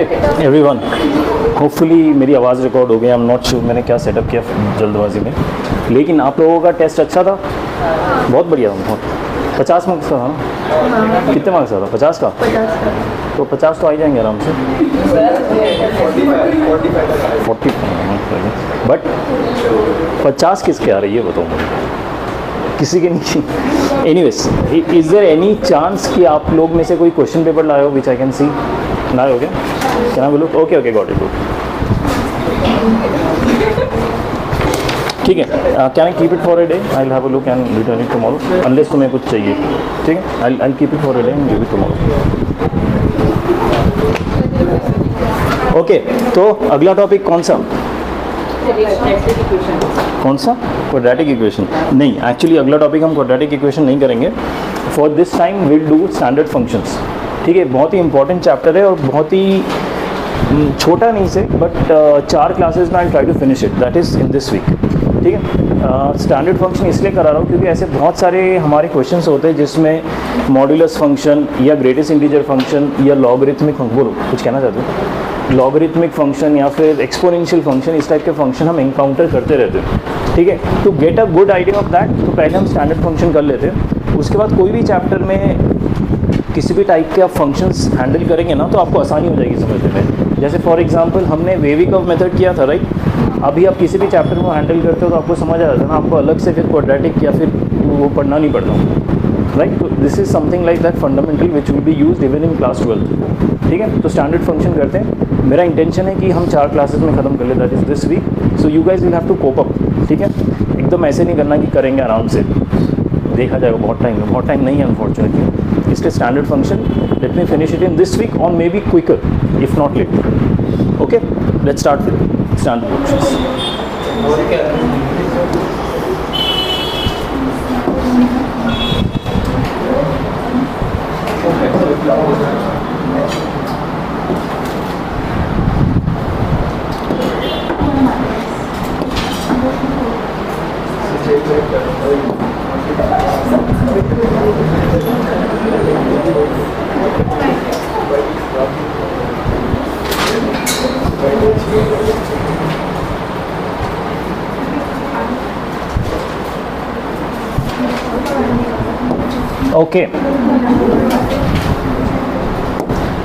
Everyone, hopefully मेरी आवाज़ record हो गई। आई एम नॉट श्योर मैंने क्या सेटअप किया जल्दबाजी में, लेकिन आप लोगों का टेस्ट अच्छा था, बहुत बढ़िया, बहुत 50 मार्क्स का था ना? कितने मार्क्स का था? 50 का? तो 50 तो आ ही जाएंगे आराम से। 40 बट 50 किसके आ रही है बताओ मुझे? किसी के नहीं। Anyways, is there any chance कि आप लोग में से कोई क्वेश्चन पेपर लाए हो विच आई कैन सी? लाए हो क्या? कैन आई बोलो? Okay okay, got it, good. ठीक है, can I keep it for a day? I will have a look and return it tomorrow, unless तुम्हें कुछ चाहिए। ठीक है, आई will keep it for a day and give it tomorrow. Okay, तो अगला topic कौन सा? कौन सा? Quadratic equation? नहीं, एक्चुअली अगला टॉपिक हम क्वाड्रेटिक इक्वेशन नहीं करेंगे। For this time will do standard functions. ठीक है, बहुत ही इंपॉर्टेंट चैप्टर है और बहुत ही छोटा नहीं से, बट 4 क्लासेस में I try to finish it, that is in this week. ठीक है, स्टैंडर्ड फंक्शन इसलिए करा रहा हूँ क्योंकि ऐसे बहुत सारे हमारे क्वेश्चंस होते हैं जिसमें मॉड्यूलस फंक्शन या ग्रेटेस्ट इंटीजर फंक्शन या लॉगरिथमिक फंक्शन, बोलो कुछ कहना चाहते हो? लॉगरिथमिक फंक्शन या फिर एक्सपोनेंशियल फंक्शन, इस टाइप के फंक्शन हम एनकाउंटर करते रहते हैं। ठीक है, to get a good idea of that, तो पहले हम स्टैंडर्ड फंक्शन कर लेते हैं। उसके बाद कोई भी चैप्टर में किसी भी टाइप के आप फंक्शंस हैंडल करेंगे ना, तो आपको आसानी हो जाएगी समझने में। जैसे फॉर एग्जांपल हमने वेवी कर्व मेथड किया था, राइट? अभी आप किसी भी चैप्टर को हैंडल करते हो तो आपको समझ आ जाता है ना, आपको अलग से फिर क्वाड्रेटिक या फिर वो पढ़ना नहीं पड़ता, राइट? तो this is something like that fundamental which will be used even in class 12। ठीक है, तो स्टैंडर्ड फंक्शन करते हैं। मेरा इंटेंशन है कि हम 4 क्लासेस में ख़त्म कर ले, that is this week. So you guys will have to cope up. ठीक है, एकदम ऐसे नहीं करना कि करेंगे आराम से, देखा जाएगा बहुत टाइम नहीं है अनफॉर्चुनेटली। इसलिए standard function let me finish it in this week और maybe quicker if not late. Okay, let's start with standard functions. Okay,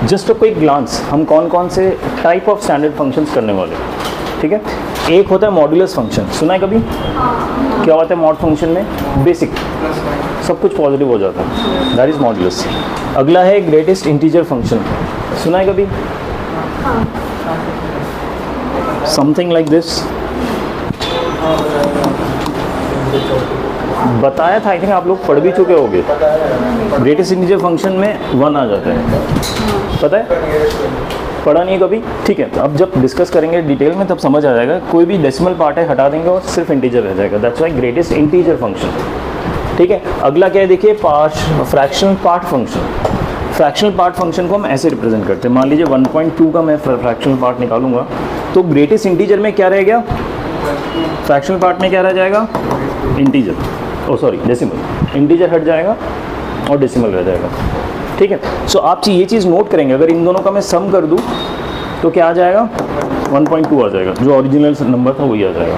just a quick glance, हम कौन कौन से टाइप ऑफ स्टैंडर्ड फंक्शंस करने वाले हैं। ठीक है, एक होता है मॉड्यूलस फंक्शन, सुना है कभी? क्या होता है मॉड फंक्शन में? बेसिक, सब कुछ पॉजिटिव हो जाता है, दैट इज मॉड्यूलस। अगला है ग्रेटेस्ट इंटीजर फंक्शन, सुना है कभी? समथिंग लाइक दिस, बताया था, आई थिंक आप लोग पढ़ भी चुके होंगे। ग्रेटेस्ट इंटीजर फंक्शन में 1 आ जाता है, पता है? पढ़ा नहीं है कभी? ठीक है, तो अब जब डिस्कस करेंगे डिटेल में तब समझ आ जाएगा। कोई भी डेसिमल पार्ट है हटा देंगे और सिर्फ इंटीजर रह जाएगा, that's why greatest integer function. ठीक है, अगला क्या है देखिए, fractional part function. Fractional part function को हम ऐसे रिप्रेजेंट करते हैं, मान लीजिए 1.2 का मैं फ्रैक्शनल पार्ट निकालूंगा तो ग्रेटेस्ट इंटीजर में क्या रहेगा? फ्रैक्शनल पार्ट में क्या रह जाएगा? इंटीजर, ओ सॉरी डेसिमल। इंटीजर हट जाएगा और डेसिमल रह जाएगा। ठीक है, सो आप ये चीज़ नोट करेंगे, अगर इन दोनों का मैं सम कर दूं तो क्या आ जाएगा? 1.2 आ जाएगा, जो ओरिजिनल नंबर था वही आ जाएगा।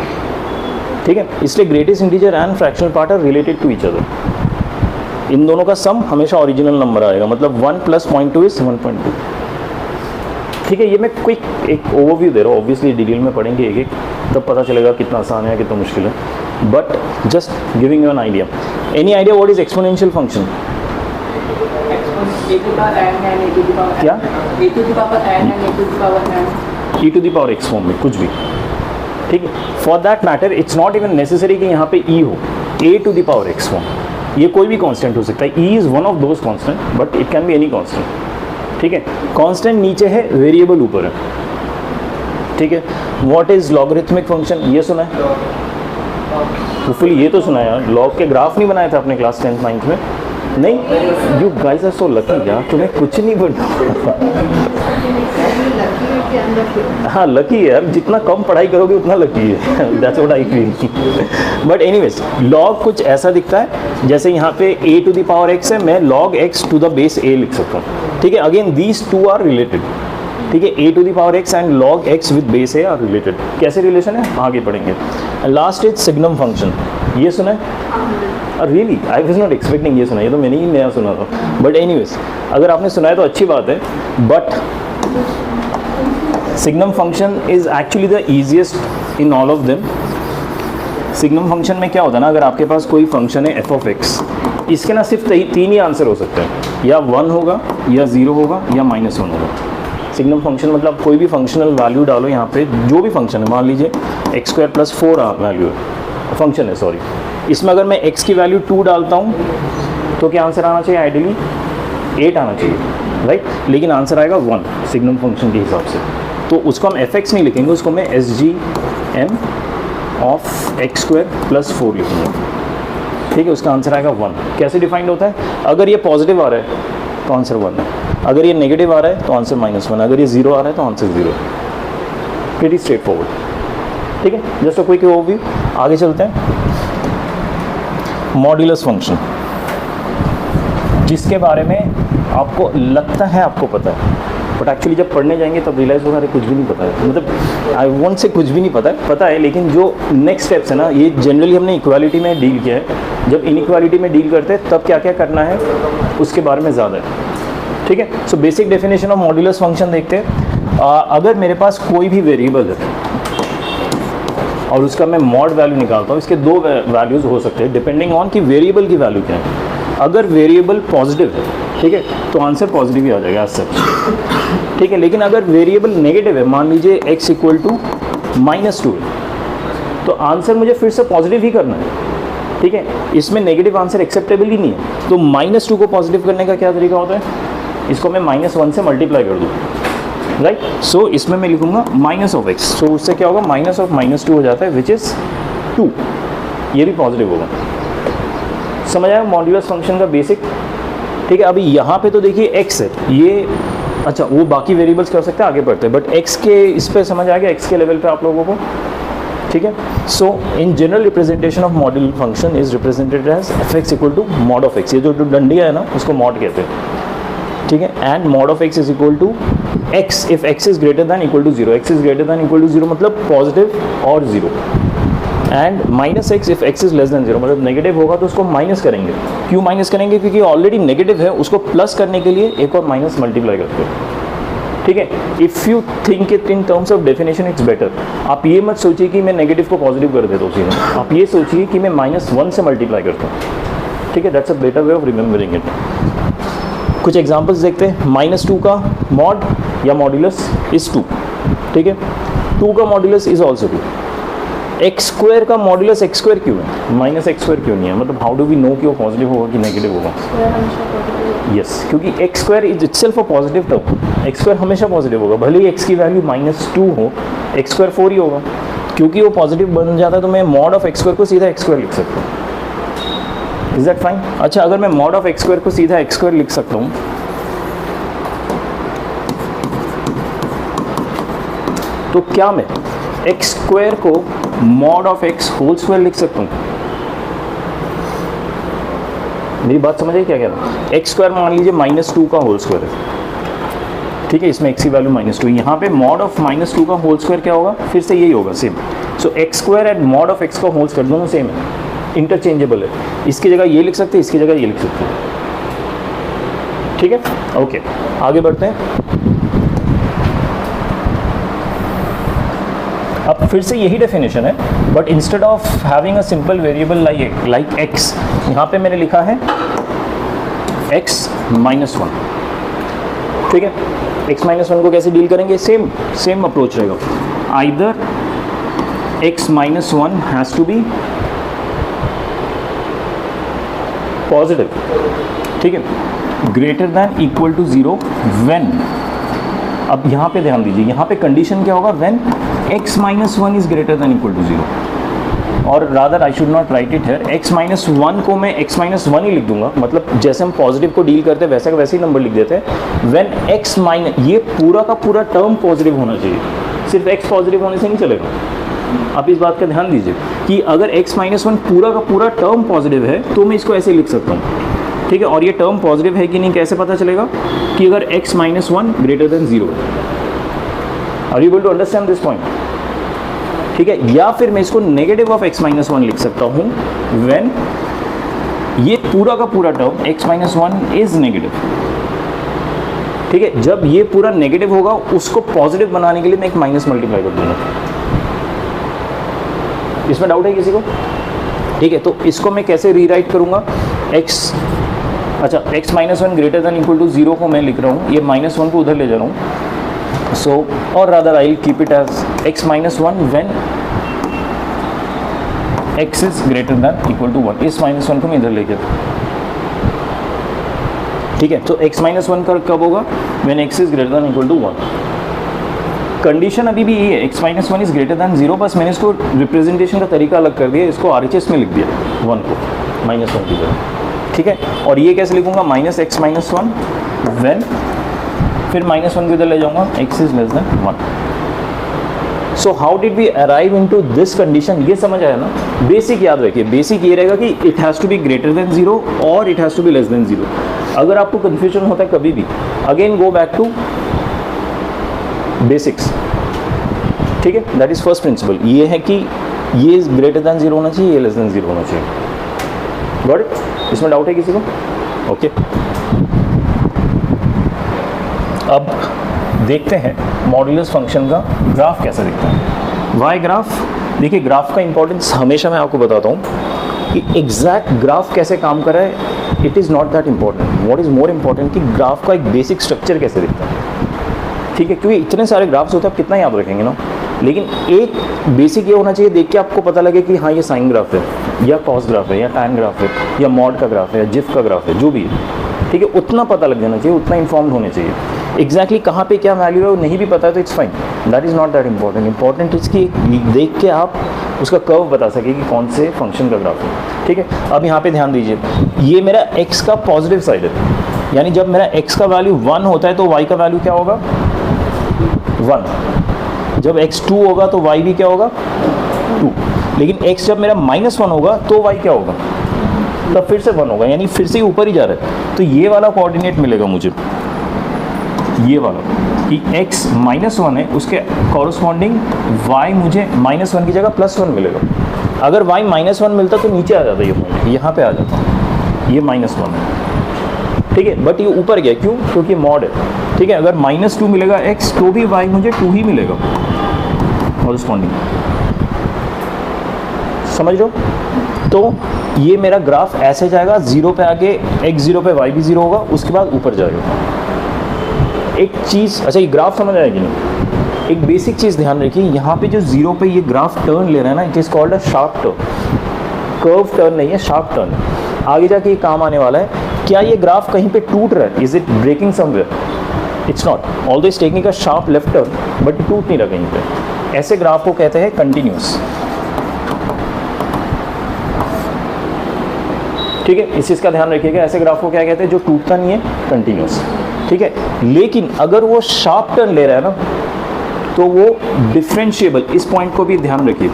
ठीक है, इसलिए greatest integer and fractional part are related to each other. इन दोनों का सम हमेशा ओरिजिनल नंबर आएगा, मतलब 1 + 0.2 इज 1.2। ठीक है, ये मैं क्विक एक ओवरव्यू दे रहा हूँ, ऑब्वियसली डिटेल में पढ़ेंगे एक एक, तब पता चलेगा कितना आसान है कितना मुश्किल है, but just giving you an idea. Any idea what is exponential function? क्या? e to the power x form में कुछ भी। ठीक है, for that matter it's not even necessary कि यहाँ पे e हो, a to the power x form, ये कोई भी कांस्टेंट हो सकता है। e is one of those constant, but it can be any constant. ठीक है, कांस्टेंट नीचे है, वेरिएबल ऊपर है। ठीक है, व्हाट इज लॉगरिथमिक फंक्शन? ये सुना है? होपफुली ये तो सुना है यार, लॉग के ग्राफ नहीं बनाए थे अपने क्लास 10th 9th में? नहीं, you guys are so lucky यार, तुम्हें कुछ नहीं बनता। हाँ लकी है यार, जितना कम पढ़ाई करोगे उतना लकी है, that's what I feel. But anyways, log कुछ ऐसा दिखता है जैसे यहाँ पे a to the power x है, मैं log x to the base a लिख सकता हूँ। ठीक है, again these two are related. ठीक है, a to the power x and log x with base है आर रिलेटेड। कैसे रिलेशन है आगे पढ़ेंगे। लास्ट इज सिग्नम फंक्शन, ये सुना है? Really I was not expecting ये सुना, ये तो मैंने ही नया सुना था, बट एनीवेज अगर आपने सुना है तो अच्छी बात है। But signum function is actually the easiest in all of them. Signum function में क्या होता है ना, अगर आपके पास कोई फंक्शन है f ऑफ x, इसके ना सिर्फ तीन ही आंसर हो सकते हैं, या 1 होगा या 0 होगा या -1 होगा। सिग्नम फंक्शन मतलब कोई भी फंक्शनल वैल्यू डालो यहाँ पे, जो भी फंक्शन है, मान लीजिए x² + 4 वैल्यू है, फंक्शन है सॉरी, इसमें अगर मैं x की वैल्यू 2 डालता हूँ तो क्या आंसर आना चाहिए? आइडियली 8 आना चाहिए, राइट? लेकिन आंसर आएगा 1 सिग्नम फंक्शन के हिसाब से। तो उसको हम fx नहीं लिखेंगे, उसको मैं SGM ऑफ x² + 4 लिखूँगा, ठीक है? उसका आंसर आएगा 1। कैसे डिफाइंड होता है? अगर ये पॉजिटिव आ रहा है तो आंसर 1 है, अगर ये नेगेटिव आ रहा है तो आंसर -1, अगर ये 0 आ रहा है तो आंसर 0। प्रीटी स्ट्रेट फॉरवर्ड, ठीक है? Just a quick overview. आगे चलते हैं। मॉड्यूलस फंक्शन, जिसके बारे में आपको लगता है आपको पता है, बट एक्चुअली जब पढ़ने जाएंगे तब रियलाइज़ होगा अरे कुछ भी नहीं पता है। मतलब आई वॉन्ट से कुछ भी नहीं पता है, लेकिन जो नेक्स्ट स्टेप्स है ना, ये जनरली हमने इक्वालिटी में डील किया है। जब इनइक्वालिटी में डील करते हैं तब क्या क्या करना है उसके बारे में ज़्यादा है, ठीक है? So basic definition of modulus function देखते हैं। अगर मेरे पास कोई भी वेरिएबल है और उसका मैं मॉड वैल्यू निकालता हूँ, इसके दो वैल्यूज़ हो सकते हैं डिपेंडिंग ऑन कि वेरिएबल की वैल्यू क्या है। अगर वेरिएबल पॉजिटिव है, ठीक है, तो आंसर पॉजिटिव ही आ जाएगा एज सच, ठीक है? लेकिन अगर वेरिएबल नेगेटिव है, मान लीजिए x = -2 है, तो आंसर मुझे फिर से पॉजिटिव ही करना है, ठीक है? इसमें नेगेटिव आंसर एक्सेप्टेबल ही नहीं है। तो -2 को पॉजिटिव करने का क्या तरीका होता है? इसको मैं -1 से मल्टीप्लाई कर दूँ, राइट? सो इसमें मैं लिखूंगा -(x), सो उससे क्या होगा? -(-2) हो जाता है, विच इज़ 2। ये भी पॉजिटिव होगा। समझ आया मॉड्यूलस फंक्शन का बेसिक, ठीक है? अभी यहाँ पे तो देखिए x है, ये अच्छा वो बाकी वेरिएबल्स क्या हो सकता है आगे बढ़ते हैं, बट x के इस पे समझ आ गया, x के लेवल पे आप लोगों को, ठीक है? So in general representation of modular function is represented as f(x) = mod of x। ये जो डंडिया है ना उसको मॉड कहते हैं, ठीक है? And mod of x = x if x is greater than equal to 0, x is greater than equal to 0 मतलब पॉजिटिव और 0, and -x if x is less than 0 मतलब नेगेटिव होगा तो उसको माइनस करेंगे। क्यों माइनस करेंगे? क्योंकि ऑलरेडी नेगेटिव है, उसको प्लस करने के लिए एक और माइनस मल्टीप्लाई करते हैं, ठीक है? If you think it in terms of definition it's better. आप ये मत सोचिए कि मैं नेगेटिव को पॉजिटिव कर देता हूँ सीधे, आप ये सोचिए कि मैं -1 से मल्टीप्लाई करता हूँ, ठीक है? That's a better way of remembering it. कुछ एग्जाम्पल्स देखते हैं। -2 का मॉड या मॉड्यूलस इज 2, ठीक है? 2 का मॉड्यूलस इज ऑल्सो 2। x² का मॉड्यूलस x² क्यों है, -x² क्यों नहीं है? मतलब हाउ डू वी नो कि वो पॉजिटिव होगा कि नेगेटिव होगा? यस, क्योंकि x² is itself a positive term, x² हमेशा पॉजिटिव होगा, भले ही x की वैल्यू -2 हो, x² 4 ही होगा, क्योंकि वो पॉजिटिव बन जाता है। तो मैं मॉड ऑफ x² को सीधा x² लिख सकता हूँ। Is that fine? अच्छा, अगर मैं मॉड ऑफ x² को सीधा x² लिख सकता हूँ तो क्या मैं x² को mod of x² लिख सकता हूँ? मेरी बात समझ आई क्या कह रहा हूँ? x² मान लीजिए -2 का होल स्क्वायर है, ठीक है? इसमें x की वैल्यू -2, यहाँ पे mod of -2 का होल स्क्वायर क्या होगा? फिर से यही होगा same. So x² and mod of x का होल स्क्वायर दोनों सेम है, इंटरचेंजेबल है। इसकी जगह ये लिख सकते हैं, इसकी जगह ये लिख सकते हैं, ठीक है? ओके, आगे बढ़ते हैं। अब फिर से यही डेफिनेशन है, but instead of having a simple variable like x, यहाँ पे मैंने लिखा है x-1, ठीक है? x-1 को कैसे डील करेंगे? सेम अप्रोच रहेगा। Either x-1 has to be positive, ठीक है, greater than equal to 0 when, अब यहाँ पे ध्यान दीजिए, यहाँ पे कंडीशन क्या होगा? When x-1 is greater than equal to 0, और rather I should not write it here, x-1 को मैं x-1 ही लिख दूंगा, मतलब जैसे हम पॉजिटिव को डील करते हैं वैसे का वैसे ही नंबर लिख देते हैं। व्हेन x- ये पूरा का पूरा टर्म पॉजिटिव होना चाहिए, सिर्फ x पॉजिटिव होने से नहीं चलेगा। आप इस बात का ध्यान दीजिए कि अगर x-1 पूरा का पूरा टर्म पॉजिटिव है तो मैं इसको ऐसे लिख सकता हूँ, ठीक है? और ये टर्म पॉजिटिव है कि नहीं कैसे पता चलेगा? कि अगर x-1 ग्रेटर देन 0 है, are you able to understand this point? ठीक है, या फिर मैं इसको negative of x minus one लिख सकता हूँ व्हेन ये पूरा का पूरा term x minus one is negative. ठीक है, जब ये पूरा नेगेटिव होगा उसको पॉजिटिव बनाने के लिए मैं एक माइनस मल्टीप्लाई कर दूंगा। इसमें डाउट है किसी को? ठीक है, तो इसको मैं कैसे रीराइट करूंगा? x minus one greater than equal to 0 को मैं लिख रहा हूँ, ये माइनस वन को उधर ले जा रहा हूँ। सो और rather I will keep it as x minus one when x is greater than equal to 1। इस माइनस वन को मैं इधर लेके, ठीक है, तो x माइनस वन का कब होगा? When x is greater than equal to 1। Condition अभी भी ये है, x minus one is greater than 0, बस मैंने इसको रिप्रेजेंटेशन का तरीका अलग कर दिया, इसको RHS में लिख दिया 1 को माइनस वन की जगह। ठीक है, और ये कैसे लिखूंगा? Minus x minus one when, फिर माइनस वन को इधर ले जाऊंगा, x is less than 1। So how did we arrive into this condition? ये समझ आया ना? बेसिक याद रखिए, बेसिक ये रहेगा कि it has to be greater than 0 और it has to be less than 0। अगर आपको कंफ्यूजन होता है कभी भी, again go back to basics. ठीक है, दैट इज फर्स्ट प्रिंसिपल, ये है कि ये ग्रेटर देन 0 होना चाहिए, ये लेस देन 0 होना चाहिए। Got it? इसमें डाउट है किसी को? ओके, अब देखते हैं मॉड्यूलस फंक्शन का ग्राफ कैसा दिखता है। Why graph? देखिए, ग्राफ का इंपॉर्टेंस हमेशा मैं आपको बताता हूँ कि एग्जैक्ट ग्राफ कैसे काम कर रहा है, it is not that important. What is more important कि ग्राफ का एक बेसिक स्ट्रक्चर कैसे दिखता है। ठीक है, क्योंकि इतने सारे ग्राफ्स होते हैं, आप कितना याद रखेंगे ना, लेकिन एक बेसिक ये होना चाहिए, देख के आपको पता लगे कि हाँ ये साइन ग्राफ है, या कॉस ग्राफ है, या टैन ग्राफ है, या मॉड का ग्राफ है, या जिफ का ग्राफ है, जो भी है। ठीक है, उतना पता लग जाना चाहिए, उतना इन्फॉर्म्ड होने चाहिए। एग्जैक्टली कहाँ पे क्या वैल्यू है वो नहीं भी पता है तो it's fine, that is not that important. Important is कि देख के आप उसका कर्व बता सके कि कौन से फंक्शन का ग्राफ है। ठीक है, अब यहाँ पे ध्यान दीजिए, ये मेरा x का पॉजिटिव साइड है, यानी जब मेरा x का वैल्यू 1 होता है तो y का वैल्यू क्या होगा? 1। जब x 2 होगा तो y भी क्या होगा? 2। लेकिन x जब मेरा -1 होगा तो y क्या होगा? तब फिर से 1 होगा, यानी फिर से ऊपर ही जा रहा है। तो ये वाला कोऑर्डिनेट मिलेगा मुझे, ये वाला कि x -1 है, उसके कॉरस्पॉन्डिंग y मुझे -1 की जगह +1 मिलेगा। अगर y -1 मिलता तो नीचे आ जाता ये पॉइंट, यहाँ पे आ जाता, ये -1 है। ठीक है, बट ये ऊपर गया, क्यों? क्योंकि मॉड है। ठीक है, अगर -2 मिलेगा x तो भी y मुझे 2 ही मिलेगा कॉरस्पॉन्डिंग, समझ लो। तो ये मेरा ग्राफ ऐसे जाएगा, 0 पे आके x 0 पे y भी 0 होगा, उसके बाद ऊपर जाएगा। एक चीज़, अच्छा ये ग्राफ समझ आएगी नहीं, एक बेसिक चीज़ ध्यान रखिए, यहाँ पे जो 0 पे ये ग्राफ टर्न ले रहा है ना, it is called a sharp turn. Curve turn नहीं है, शार्प टर्न। आगे जाके ये काम आने वाला है। क्या ये ग्राफ कहीं पे टूट रहा है? Is it breaking somewhere? It's not, although it's taking a sharp left turn, but टूट नहीं रहा कहीं पे। ऐसे ग्राफ को कहते हैं कंटिन्यूस। ठीक है, इस चीज़ का ध्यान रखिएगा, ऐसे ग्राफ को क्या कहते हैं? जो टूटता नहीं है, कंटिन्यूस। ठीक है, लेकिन अगर वो शार्प टर्न ले रहा है ना तो वो डिफरेंशिएबल, इस पॉइंट को भी ध्यान रखिए,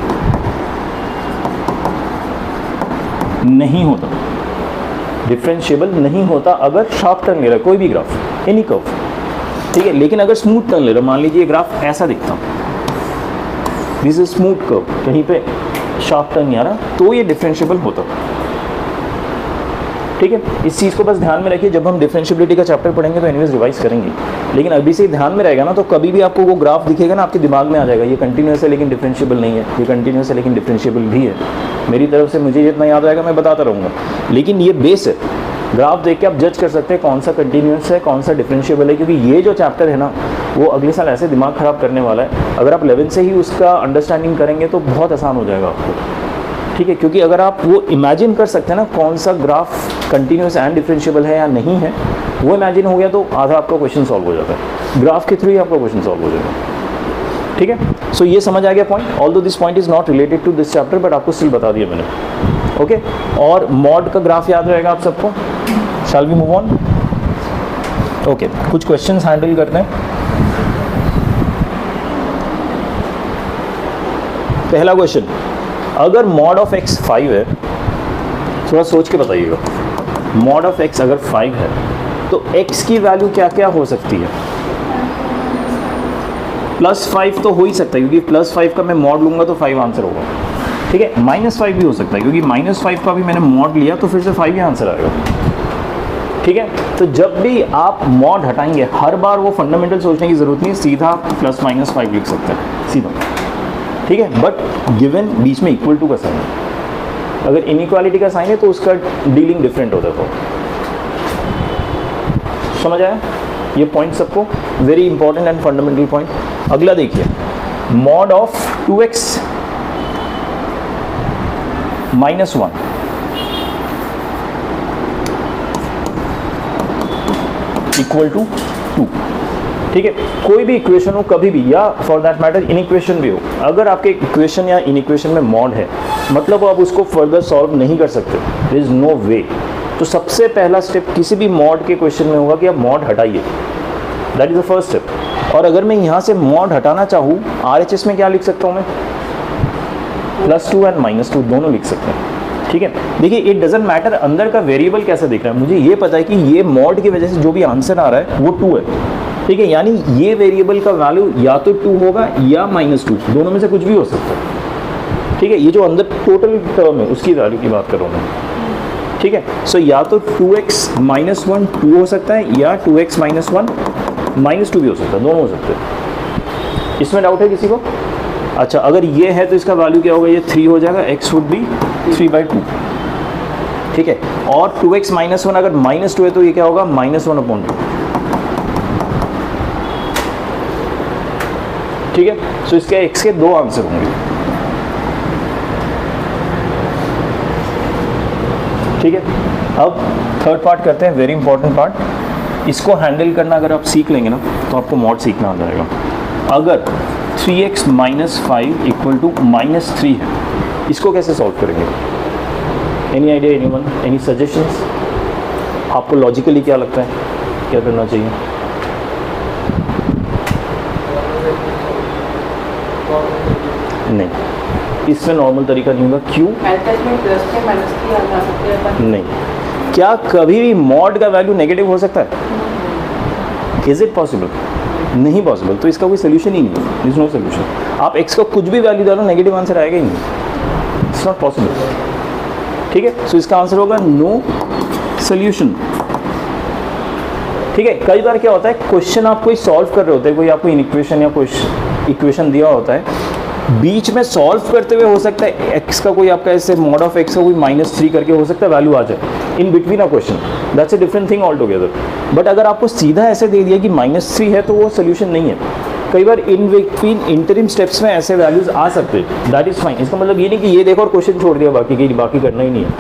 नहीं होता, डिफरेंशिएबल नहीं होता अगर शार्प टर्न ले रहा है कोई भी ग्राफ, एनी कर्व। ठीक है, लेकिन अगर स्मूथ टर्न ले रहा है, मान लीजिए ग्राफ ऐसा दिखता, दिस इज स्मूथ कर्व, कहीं पे शार्प टर्न नहीं आ रहा, तो ये डिफरेंशिएबल होता। ठीक है, इस चीज़ को बस ध्यान में रखिए, जब हम डिफरेंशिएबिलिटी का चैप्टर पढ़ेंगे तो एनीवेज रिवाइज करेंगे, लेकिन अभी से ध्यान में रहेगा ना, तो कभी भी आपको वो ग्राफ दिखेगा ना, आपके दिमाग में आ जाएगा, ये कंटिन्यूस है लेकिन डिफरेंशिएबल नहीं है, ये कंटिन्यूस है लेकिन डिफरेंशिएबल भी है। मेरी तरफ से मुझे जितना याद आएगा मैं बताता रहूँगा, लेकिन ये बेस है। ग्राफ देख के आप जज कर सकते हैं कौन सा कंटिन्यूस है, कौन सा डिफरेंशिएबल है, क्योंकि ये जो चैप्टर है ना, वो अगले साल ऐसे दिमाग ख़राब करने वाला है। अगर आप 11 से ही उसका अंडरस्टैंडिंग करेंगे तो बहुत आसान हो जाएगा आपको। ठीक है, क्योंकि अगर आप वो इमेजिन कर सकते हैं ना कौन सा ग्राफ कंटिन्यूस एंड डिफरेंशिएबल है या नहीं है, वो इमेजिन हो गया तो आधा आपका क्वेश्चन सॉल्व हो जाता है, ग्राफ के थ्रू ही आपका क्वेश्चन सॉल्व हो जाएगा। ठीक है, सो ये समझ आ गया point, although this point is not related to this chapter, but आपको स्टिल बता दिया मैंने। ओके, और मॉड का ग्राफ याद रहेगा आप सबको। Shall we move on? Okay, कुछ क्वेश्चंस हैंडल करते हैं। पहला क्वेश्चन, अगर मॉड ऑफ x 5 है, थोड़ा सोच के बताइएगा, मॉड ऑफ x अगर 5 है तो x की वैल्यू क्या क्या हो सकती है? +5 तो हो ही सकता है, क्योंकि +5 का मैं मॉड लूँगा तो 5 आंसर होगा, ठीक है। -5 भी हो सकता है, क्योंकि -5 का भी मैंने मॉड लिया तो फिर से 5 ही आंसर आएगा, ठीक है। तो जब भी आप मॉड हटाएंगे, हर बार वो फंडामेंटल सोचने की ज़रूरत नहीं है, सीधा +-5 लिख सकते हैं सीधा, ठीक है। बट गिवन बीच में इक्वल टू का साइन है, अगर इनइक्वालिटी का साइन है तो उसका डीलिंग डिफरेंट होता है। समझ आया ये पॉइंट सबको? Very important and fundamental point. अगला देखिए, mod of 2x - 1 equal to 2, ठीक है। कोई भी इक्वेशन हो कभी भी, या फॉर दैट मैटर इनइक्वेशन भी हो, अगर आपके इक्वेशन या इनइक्वेशन में मॉड है, मतलब आप उसको फर्दर सॉल्व नहीं कर सकते, देयर इज नो वे, तो सबसे पहला स्टेप किसी भी मॉड के क्वेश्चन में होगा कि आप मॉड हटाइए, that is the first step. और अगर मैं यहाँ से मॉड हटाना चाहूँ, RHS में क्या लिख सकता हूँ मैं? +2 एंड -2 दोनों लिख सकते हैं, ठीक है। देखिए, इट डजंट मैटर अंदर का वेरिएबल कैसा दिख रहा है, मुझे ये पता है कि ये मॉड की वजह से जो भी आंसर आ रहा है वो 2 है, ठीक है। यानी ये वेरिएबल का वैल्यू या तो 2 होगा या -2, दोनों में से कुछ भी हो सकता है, ठीक है। ये जो अंदर टोटल टर्म है उसकी वैल्यू की बात कर रहा हूँ मैं, ठीक है। सो या तो 2x - 1 2 हो सकता है, या 2x - 1 -2 भी हो सकता है, दोनों हो सकते हैं। इसमें डाउट है किसी को? अच्छा, अगर ये है तो इसका वैल्यू क्या होगा? ये 3 हो जाएगा, x वुड बी 3/2, ठीक है। और 2x - 1 अगर -2 है तो ये क्या होगा? -1/2, ठीक है। सो इसके x के 2 आंसर होंगे, ठीक है। अब थर्ड पार्ट करते हैं, वेरी इंपॉर्टेंट पार्ट। इसको हैंडल करना अगर आप सीख लेंगे ना तो आपको मॉड सीखना आ जाएगा। अगर 3x - 5 इक्वल टू -3 है, इसको कैसे सॉल्व करेंगे? Any idea, anyone, any suggestions? आपको लॉजिकली क्या लगता है क्या करना चाहिए? नहीं, इसमें नॉर्मल तरीका नहीं होगा। क्यों? नहीं। क्या कभी भी मॉड का वैल्यू नेगेटिव हो सकता है? Is it possible? नहीं पॉसिबल, तो इसका कोई सोल्यूशन ही नहीं है, इज नो सोल्यूशन। आप x का कुछ भी वैल्यू डालो, नेगेटिव आंसर आएगा ही नहीं, इट्स नॉट पॉसिबल, ठीक है। सो इसका आंसर होगा नो सोल्यूशन, ठीक है। कई बार क्या होता है, क्वेश्चन आप कोई सॉल्व कर रहे होते हैं, कोई आपको इक्वेशन या कोई इक्वेशन दिया होता है, बीच में सॉल्व करते हुए हो सकता है x का कोई आपका ऐसे मॉड ऑफ x का कोई -3 करके हो सकता है वैल्यू आ जाए in between a question, that's a different thing all together. But अगर आपको सीधा ऐसे दे दिया कि -3 है तो वो सोल्यूशन नहीं है। कई बार इन बिटवीन इंटरिम स्टेप्स में ऐसे वैल्यूज आ सकते हैं, दैट इज फाइन। इसका मतलब ये नहीं कि ये देखो और क्वेश्चन छोड़ दिया, बाकी करना ही नहीं है,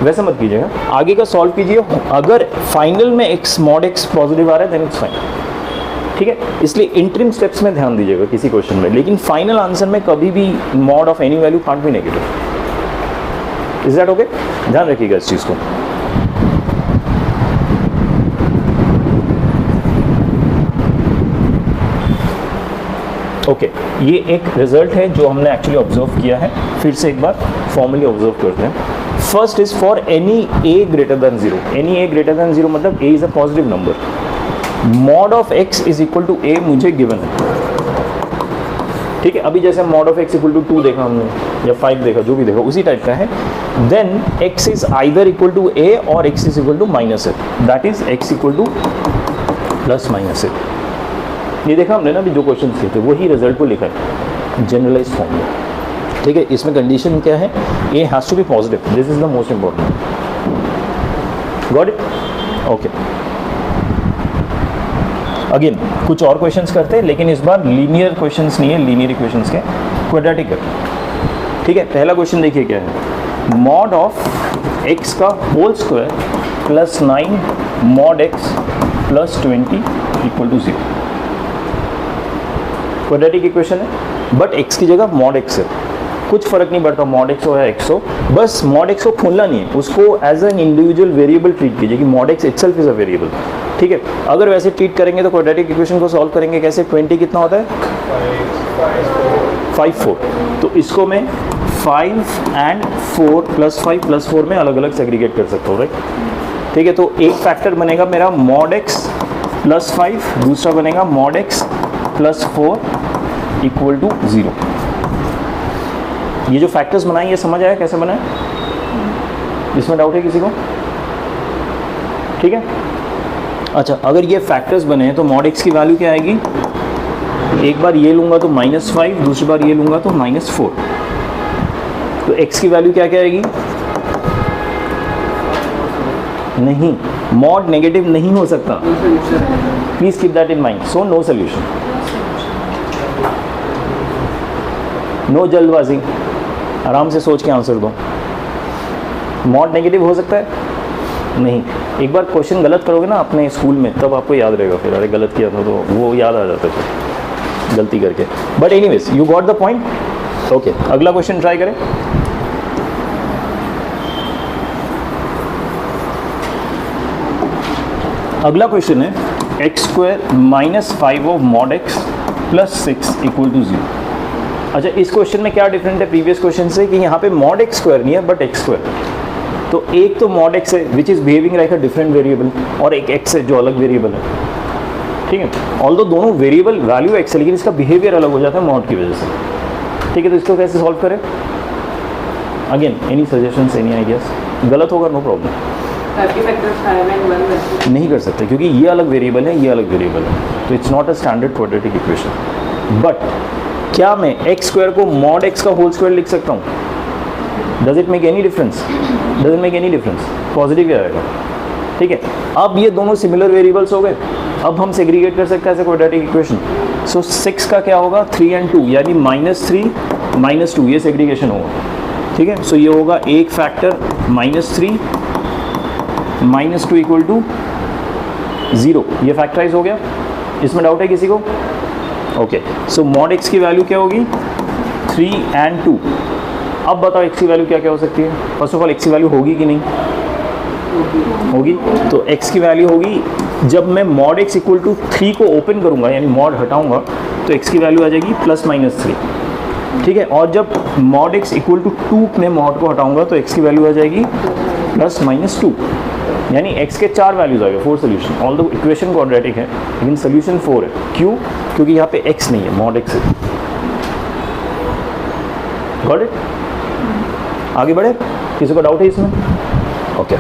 वैसा मत कीजिएगा। आगे का सॉल्व कीजिए, अगर फाइनल में x मॉड x पॉजिटिव आ रहा है देन इट्स फाइन, ठीक है। इसलिए इंटरिम स्टेप्स में ध्यान दीजिएगा किसी क्वेश्चन में, लेकिन फाइनल आंसर में कभी भी mod of any value can't be negative. Is that okay? ध्यान रखिएगा इस चीज को। ओके, ये एक रिजल्ट है जो हमने एक्चुअली ऑब्जर्व किया है। फिर से एक बार फॉर्मली ऑब्जर्व करते हैं। First is for any a greater than 0, any a greater than 0 मतलब a is a positive number, mod of x is equal to a मुझे गिवन है, ठीक है। अभी जैसे mod of x equal to 2 देखा हमने या 5 देखा, जो भी देखा उसी टाइप का है। Then x is either equal to a और x is equal to -a, that is x equal to +-a। ये देखा हमने ना, अभी जो क्वेश्चन किए थे वही रिजल्ट को लिखा है जनरलाइज फॉर्म में, ठीक है। इसमें कंडीशन क्या है? a has to be positive, this is the most important. Got it? Okay, again कुछ और क्वेश्चंस करते हैं, लेकिन इस बार लीनियर क्वेश्चंस नहीं है, लीनियर इक्वेशंस के क्वाड्रेटिक है, ठीक है। पहला क्वेश्चन देखिए क्या है, मॉड ऑफ x का whole square +9 mod x +20 equal to 0। Quadratic equation है, बट x की जगह मॉड x है, कुछ फर्क नहीं पड़ता मॉड x हो या x हो, बस मॉड x को खोलना नहीं है, उसको as an individual variable treat कीजिए कि mod x itself is a variable, ठीक है। अगर वैसे ट्रीट करेंगे तो क्वाड्रेटिक इक्वेशन को सॉल्व करेंगे कैसे? 20 कितना होता है? 5 4, तो इसको मैं 5 and 4 +5 +4 में अलग अलग सेग्रीगेट कर सकता हूँ, राइट, ठीक है। तो एक फैक्टर बनेगा मेरा मॉड x +5, दूसरा बनेगा मॉड x +4, इक्वल टू 0। ये जो फैक्टर्स बनाए ये समझ आया कैसे बनाए? इसमें डाउट है किसी को? ठीक है। अच्छा, अगर ये फैक्टर्स बने हैं तो मॉड x की वैल्यू क्या आएगी? एक बार ये लूँगा तो -5, दूसरी बार ये लूँगा तो -4। तो x की वैल्यू क्या क्या आएगी? नहीं, मॉड नेगेटिव नहीं हो सकता। Please keep that in mind. So no solution, no जल्दबाजी, आराम से सोच के आंसर दो। मॉड नेगेटिव हो सकता है? नहीं। एक बार क्वेश्चन गलत करोगे ना अपने स्कूल में, तब आपको याद रहेगा फिर, अरे गलत किया था तो वो याद आ जाता है गलती करके। But anyways you got the point. Okay, अगला क्वेश्चन ट्राई करें। अगला क्वेश्चन है x² - 5 ऑफ mod x + 6 = 0। अच्छा, इस क्वेश्चन में क्या डिफरेंट है प्रीवियस क्वेश्चन से कि यहाँ पे mod x² नहीं है बट x²। तो एक तो mod x है which is behaving like a different variable, और एक x है जो अलग वेरिएबल है। ठीक है, ऑल्दो दोनों वेरिएबल वैल्यू x है लेकिन इसका बिहेवियर अलग हो जाता है mod की वजह से। ठीक है, तो इसको कैसे सॉल्व करें? Again any suggestions, any ideas? गलत होगा नो प्रॉब्लम, नहीं कर सकते क्योंकि ये अलग वेरिएबल है, ये अलग वेरिएबल है, तो it's not a standard quadratic equation. But क्या मैं x² को mod x का होल स्क्वायर लिख सकता हूँ? Does it make any difference? Doesn't make any difference, positive ही आएगा। ठीक है, अब ये दोनों सिमिलर वेरिएबल्स हो गए, अब हम सेग्रीगेट कर सकते हैं एज ए क्वाड्रेटिक इक्वेशन। सो 6 का क्या होगा? 3 और 2, यानी -3 - 2, ये सेग्रीगेशन होगा। ठीक है, सो ये होगा एक फैक्टर -3 - 2 = 0, ये फैक्टराइज हो गया। इसमें डाउट है किसी को? ओके, सो mod x की वैल्यू क्या होगी? 3 और 2। अब बताओ x की वैल्यू क्या क्या हो सकती है? फर्स्ट ऑफ ऑल x की वैल्यू होगी कि नहीं होगी? तो x की वैल्यू होगी, जब मैं mod x = 3 को ओपन करूंगा यानी mod हटाऊंगा तो x की वैल्यू आ जाएगी +-3। ठीक है, और जब mod x = 2 में mod को हटाऊंगा तो x की वैल्यू आ जाएगी +-2, यानी x के 4 वैल्यूज आ गए, 4 solution. All the equation quadratic है लेकिन सोल्यूशन 4 है। क्यों? क्योंकि यहाँ पे x नहीं है, mod x है। Got it? आगे बढ़े? किसी को डाउट है इसमें? ओके,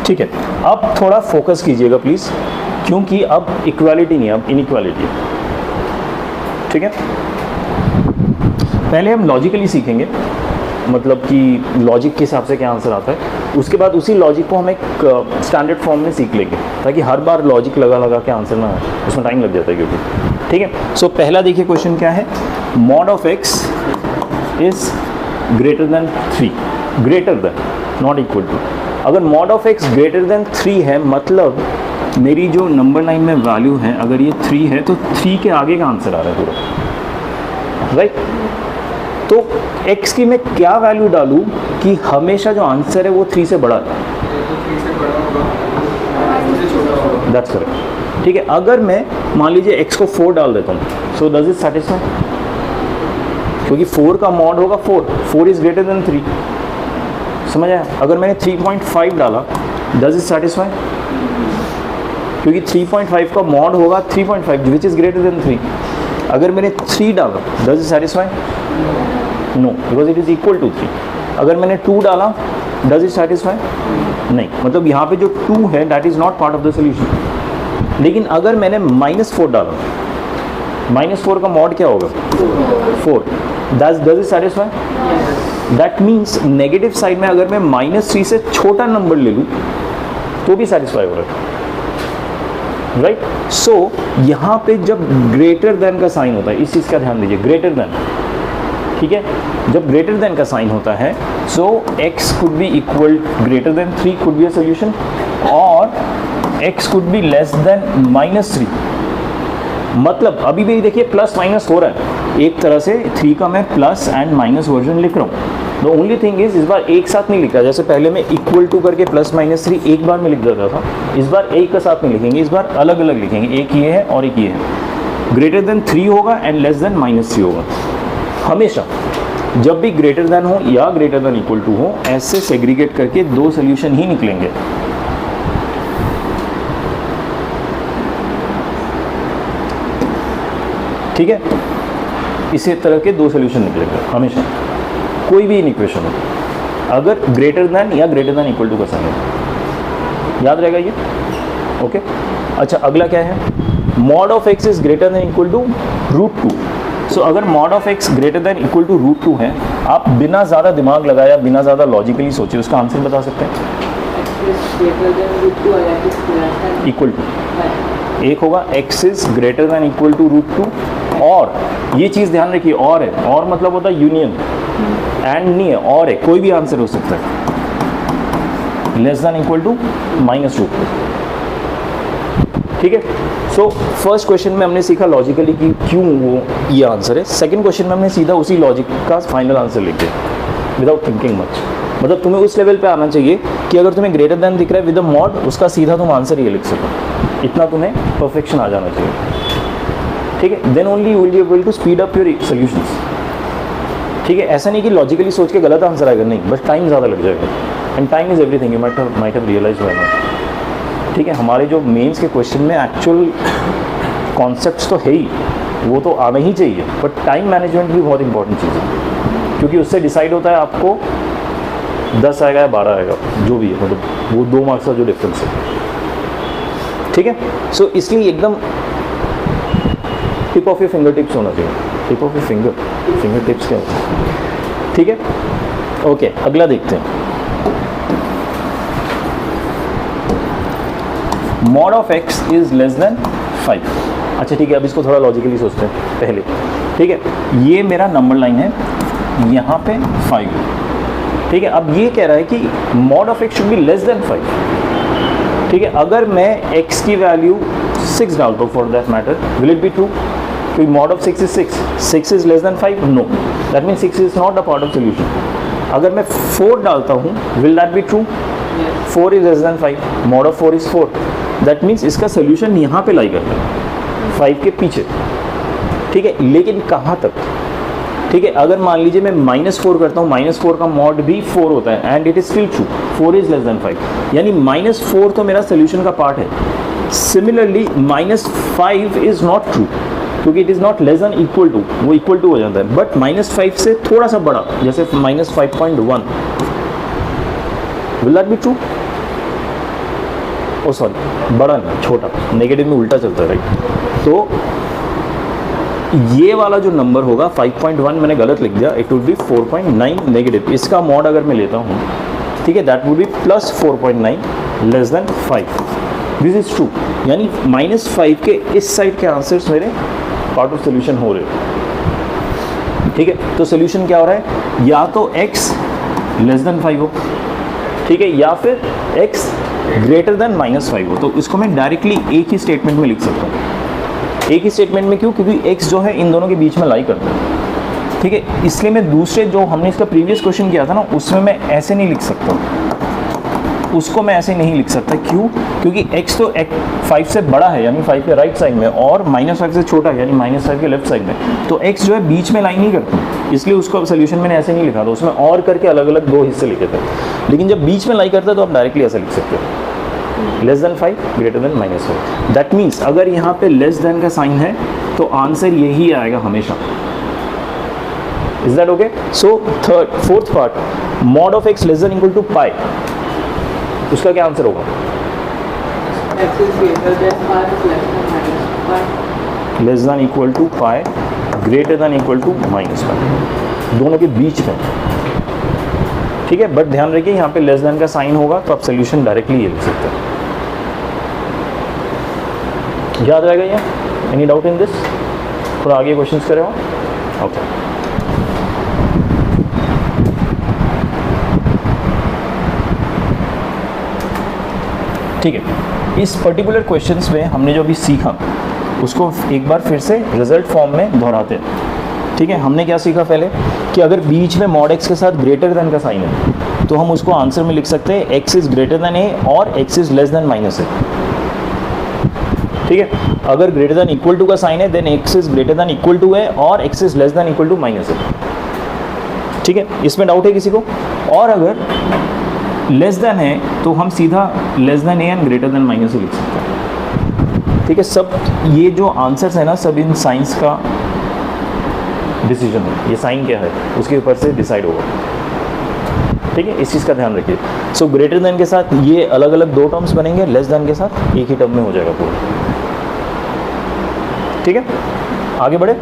ठीक है। अब थोड़ा फोकस कीजिएगा प्लीज, क्योंकि अब इक्वालिटी नहीं है, अब इनइक्वालिटी है। ठीक है, पहले हम लॉजिकली सीखेंगे, मतलब कि लॉजिक के हिसाब से क्या आंसर आता है, उसके बाद उसी लॉजिक को हम एक स्टैंडर्ड फॉर्म में सीख लेंगे ताकि हर बार लॉजिक लगा लगा के आंसर ना आए, उसमें टाइम लग जाता है क्योंकि। ठीक है, सो पहला देखिए क्वेश्चन क्या है? mod of x is greater than 3, greater than not equal to. अगर mod of x greater than 3 है, मतलब मेरी जो नंबर लाइन में वैल्यू है अगर ये 3 है तो 3 के आगे का आंसर आ रहा है पूरा, राइट? तो x की मैं क्या वैल्यू डालूं कि हमेशा जो आंसर है वो 3 से बड़ा है? That's correct. ठीक है, अगर मैं मान लीजिए x को 4 डाल देता हूँ, सो डज इट सेटिस्फाई? क्योंकि 4 का मॉड होगा 4 इज ग्रेटर देन 3, समझ आया? अगर मैंने 3.5 डाला, डज इट सेटिस्फाई? क्योंकि 3.5 का मॉड होगा 3.5 विच इज ग्रेटर देन 3। अगर मैंने 3 डाला, does it satisfy? No, because it is equal to 3। अगर मैंने 2 डाला, डज इट सेटिस्फाई? नहीं, मतलब यहाँ पे जो 2 है that is not part of the solution. लेकिन अगर मैंने -4 डाला, -4 का मॉड क्या होगा? 4, does it satisfy? That means negative side में अगर मैं -3 से छोटा नंबर ले लूँ तो भी सेटिस्फाई हो रहा है, राइट? सो यहाँ पे जब ग्रेटर देन का साइन होता है, इस चीज़ का ध्यान दीजिए, ग्रेटर देन, ठीक है? जब ग्रेटर देन का साइन होता है so x could be equal greater than 3 could be a solution, और x could be less then -3। मतलब अभी भी देखिए प्लस माइनस हो रहा है, एक तरह से 3 का मैं प्लस एंड माइनस वर्जन लिख रहा हूँ। द ओनली थिंग इज इस बार एक साथ नहीं लिख रहा, जैसे पहले मैं इक्वल टू करके +-3 एक बार में लिख देता था, इस बार एक का साथ नहीं लिखेंगे, इस बार अलग अलग लिखेंगे, एक ये है और एक ये है। ग्रेटर देन 3 होगा एंड लेस देन -3 होगा हमेशा। जब भी ग्रेटर देन हो या ग्रेटर देन इक्वल टू हो, ऐसे सेग्रीगेट करके दो सोल्यूशन ही निकलेंगे। ठीक है, इसी तरह के दो सोल्यूशन निकलेंगे हमेशा, कोई भी इक्वेशन हो, अगर ग्रेटर देन या ग्रेटर देन इक्वल टू का साइन है। याद रहेगा ये? ओके। अच्छा, अगला क्या है? Mod of x is greater than equal to root two. So अगर mod of x greater than equal to root two है, आप बिना ज़्यादा दिमाग लगाया, बिना ज़्यादा लॉजिकली सोचे उसका आंसर बता सकते हैं। इक्वल टू एक होगा x is greater than equal to root two, और ये चीज़ ध्यान रखिए, और है, और मतलब होता है यूनियन, एंड नहीं है, और है, कोई भी आंसर हो सकता है, less than equal to minus root two. ठीक है। सो फर्स्ट क्वेश्चन में हमने सीखा लॉजिकली कि क्यों वो ये आंसर है। सेकंड क्वेश्चन में हमने सीधा उसी लॉजिक का फाइनल आंसर लिख दिया विदाउट थिंकिंग मच। मतलब तुम्हें उस लेवल पे आना चाहिए कि अगर तुम्हें ग्रेटर देन दिख रहा है विद अ मॉड, उसका सीधा तुम आंसर ये लिख सको, इतना तुम्हें परफेक्शन आ जाना चाहिए। ठीक है, then only you will be able to speed up your solutions. ठीक है, ऐसा नहीं कि लॉजिकली सोच के गलत आंसर आएगा, नहीं, बस टाइम ज़्यादा लग जाएगा, and time is everything, you might have realised by now. ठीक है, हमारे जो मेंस के क्वेश्चन में एक्चुअल कॉन्सेप्ट्स तो है ही, वो तो आना ही चाहिए, बट टाइम मैनेजमेंट भी बहुत इंपॉर्टेंट चीज़ है, क्योंकि उससे डिसाइड होता है आपको 10 आएगा या 12 आएगा, जो भी है, मतलब वो 2 मार्क्स का जो डिफरेंस है। ठीक है, सो इसलिए एकदम tip of your finger tips होना चाहिए। Tip of your finger tips क्या होता है? ठीक है, ओके, अगला देखते हैं। Mod of x is less than 5। अच्छा ठीक है, अब इसको थोड़ा लॉजिकली सोचते हैं पहले। ठीक है, ये मेरा नंबर लाइन है, यहाँ पे 5। ठीक है, अब ये कह रहा है कि mod of x should be less than 5। ठीक है, अगर मैं x की वैल्यू 6 डालता हूँ for that matter, will it be true? क्योंकि mod of 6 is 6 is less than 5? No, that mean 6 is not a part of solution. अगर मैं 4 डालता हूँ, will that be true? 4 is less than 5, mod of 4 is 4, that means इसका solution यहाँ पे लाई करता है, 5 के पीछे। ठीक है, लेकिन कहाँ तक? ठीक है, अगर मान लीजिए मैं -4 करता हूँ, -4 का मॉड भी 4 होता है, and it is still true, 4 is less than 5, यानी -4 तो मेरा सोल्यूशन का पार्ट है। सिमिलरली -5 इज नॉट ट्रू, क्योंकि it is not less than equal to, वो इक्वल टू हो जाता है, बट -5 से थोड़ा सा बड़ा, जैसे -5.1, will that be true? Oh sorry, बड़ा नहीं, छोटा, नेगेटिव में उल्टा चलता है, राइट? तो ये वाला जो नंबर होगा 5.1 मैंने गलत लिख दिया, इट वुड बी 4.9 नेगेटिव। इसका मॉड अगर मैं लेता हूँ, ठीक है, that would be plus 4.9 less than 5। This is true, यानी -5 के इस साइड के आंसर्स मेरे पार्ट ऑफ सोल्यूशन हो रहे। ठीक है, तो सोल्यूशन क्या हो रहा है? या तो x लेस देन 5 हो, ठीक है, या फिर x ग्रेटर देन -5 हो। तो इसको मैं डायरेक्टली एक ही स्टेटमेंट में लिख सकता हूँ। एक ही स्टेटमेंट में क्यों? क्योंकि x जो है इन दोनों के बीच में लाई करता है। ठीक है, इसलिए मैं दूसरे जो हमने इसका प्रीवियस क्वेश्चन किया था ना, उसमें मैं ऐसे नहीं लिख सकता, उसको मैं ऐसे नहीं लिख सकता। क्यों? क्योंकि x तो 5 से बड़ा है, यानी 5 के राइट साइड में, और -5 से छोटा है, यानी -5 के लेफ्ट साइड में। तो x जो है बीच में लाई नहीं करता, इसलिए उसको सोल्यूशन मैंने ऐसे नहीं लिखा था, उसमें और करके अलग अलग 2 हिस्से लिखे थे। लेकिन जब बीच में लाई करता है तो आप डायरेक्टली ऐसे लिख सकते हो, less than 5 greater than -5। That means अगर यहाँ पे लेस देन का साइन है तो आंसर यही आएगा हमेशा। Is that okay? So fourth part, mod of x less than equal to pi, उसका क्या आंसर होगा? Less than equal to pi greater than equal to -pi, दोनों के बीच में। ठीक है, बट ध्यान रखिए यहाँ पे लेस देन का साइन होगा तो आप सोल्यूशन डायरेक्टली ये लिख सकते हैं। याद रहेगा ये? Any doubt in this? थोड़ा आगे क्वेश्चंस करे हो? ओके, ठीक है। इस पर्टिकुलर क्वेश्चंस में हमने जो अभी सीखा उसको एक बार फिर से रिजल्ट फॉर्म में दोहराते हैं। ठीक है, हमने क्या सीखा पहले कि अगर बीच में मॉड एक्स के साथ ग्रेटर देन का साइन है तो हम उसको आंसर में लिख सकते हैं x is greater than a और x is less than -a. ठीक है, अगर ग्रेटर देन इक्वल टू का साइन है then x is greater than equal to a और x is less than equal to -a. ठीक है, इसमें डाउट है किसी को? और अगर लेस देन है तो हम सीधा less than A and greater than minus लिख सकते हैं। ठीक है, सब ये जो आंसर्स है ना, सब इन साइंस का डिसीजन है, ये साइन क्या है उसके ऊपर से डिसाइड होगा। ठीक है, इस चीज़ का ध्यान रखिए। सो ग्रेटर देन के साथ ये अलग अलग दो टर्म्स बनेंगे, लेस देन के साथ एक ही टर्म में हो जाएगा पूरा। ठीक है, आगे बढ़े।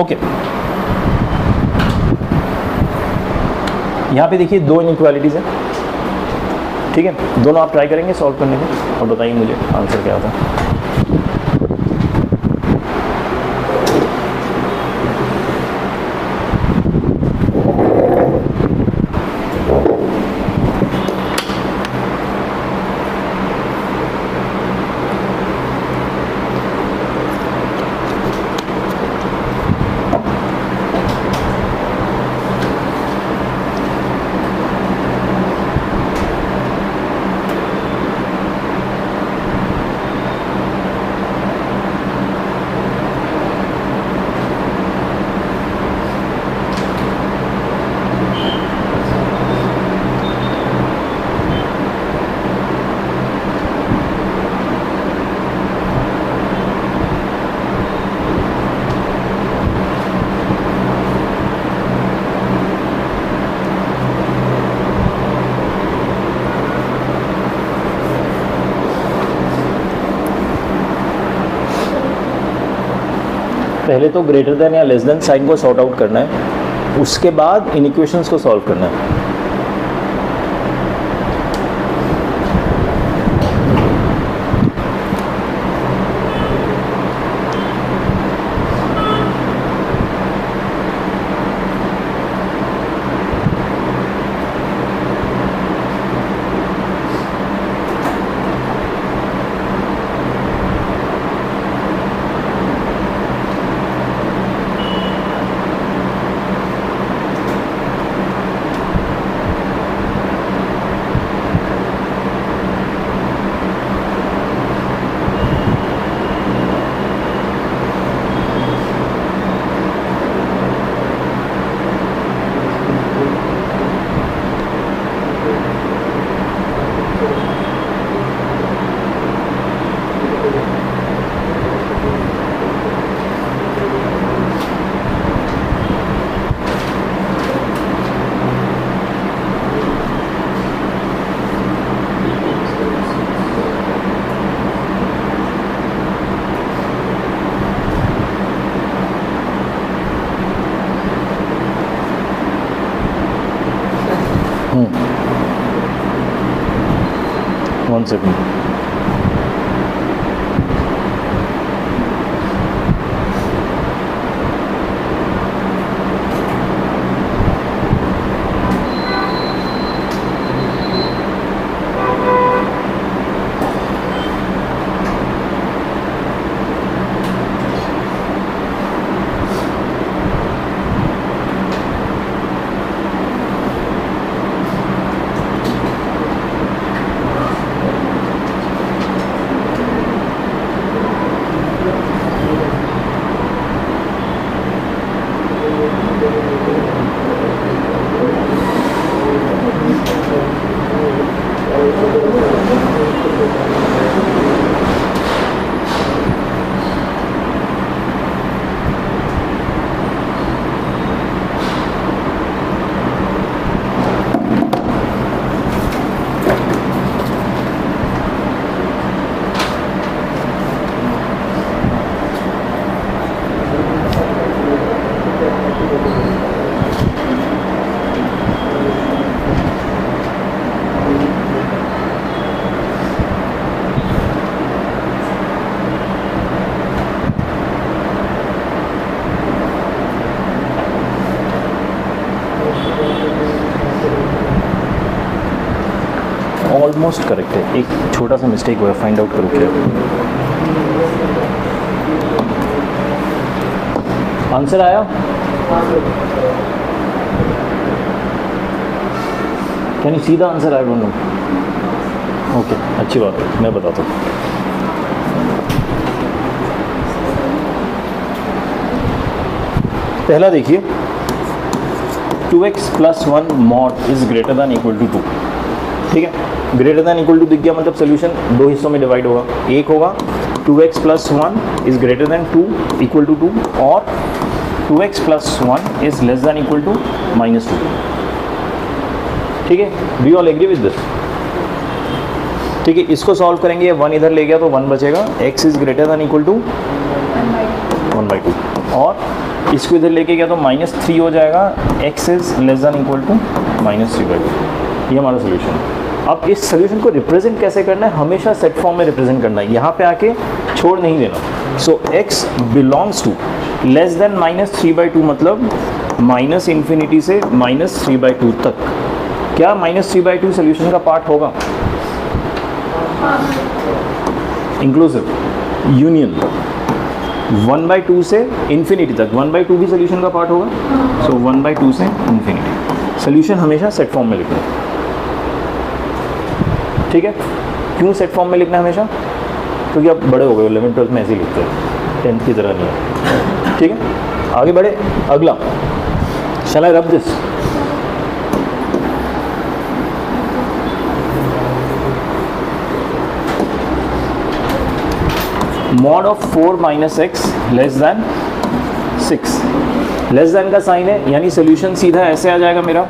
ओके, यहाँ पे देखिए दो इनइक्वालिटीज है। ठीक है, दोनों आप ट्राई करेंगे सॉल्व करने के और बताइए मुझे आंसर क्या आता है। पहले तो ग्रेटर देन या लेस देन साइन को सॉर्ट आउट करना है, उसके बाद इन इक्वेशंस को सॉल्व करना है। One second. ऑलमोस्ट करेक्ट है, एक छोटा सा मिस्टेक हुआ है, फाइंड आउट करो क्या आंसर आया। Can you see the answer? I don't know. Okay, अच्छी बात है, मैं बताता हूँ। पहला देखिए 2x + 1 mod is greater than equal to 2, ठीक है। ग्रेटर दैन इक्वल टू दिख गया, मतलब सोल्यूशन दो हिस्सों में डिवाइड होगा। एक होगा 2x + 1 is greater than 2 equal to 2, और 2x + 1 is less than equal to -2, ठीक है। Do you all agree with this? ठीक है, इसको सॉल्व करेंगे, 1 इधर ले गया तो 1 बचेगा, x is greater than equal to 1/2, और इसको इधर लेके गया तो -3 हो जाएगा, x is less than equal to -3/2। ये हमारा सोल्यूशन है। अब इस सोल्यूशन को रिप्रेजेंट कैसे करना है? हमेशा सेट फॉर्म में रिप्रेजेंट करना है, यहाँ पे आके छोड़ नहीं देना। So x belongs to less than -3/2, मतलब -∞ से -3/2 तक। क्या -3/2 सोल्यूशन का पार्ट होगा? इंक्लूसिव यूनियन 1/2 से इन्फिनिटी तक, 1/2 भी सोल्यूशन का पार्ट होगा। सो 1/2 से इन्फिनिटी, सोल्यूशन हमेशा सेट फॉर्म में लिखना है, ठीक है। क्यों सेट फॉर्म में लिखना है हमेशा? क्योंकि आप बड़े हो गए, 11th 12th में ऐसे ही लिखते हैं, 10th की तरह नहीं है, ठीक है। आगे बढ़े, अगला, shall I rub this? mod of 4 - x less than 6, less than का साइन है, यानी सोल्यूशन सीधा ऐसे आ जाएगा मेरा,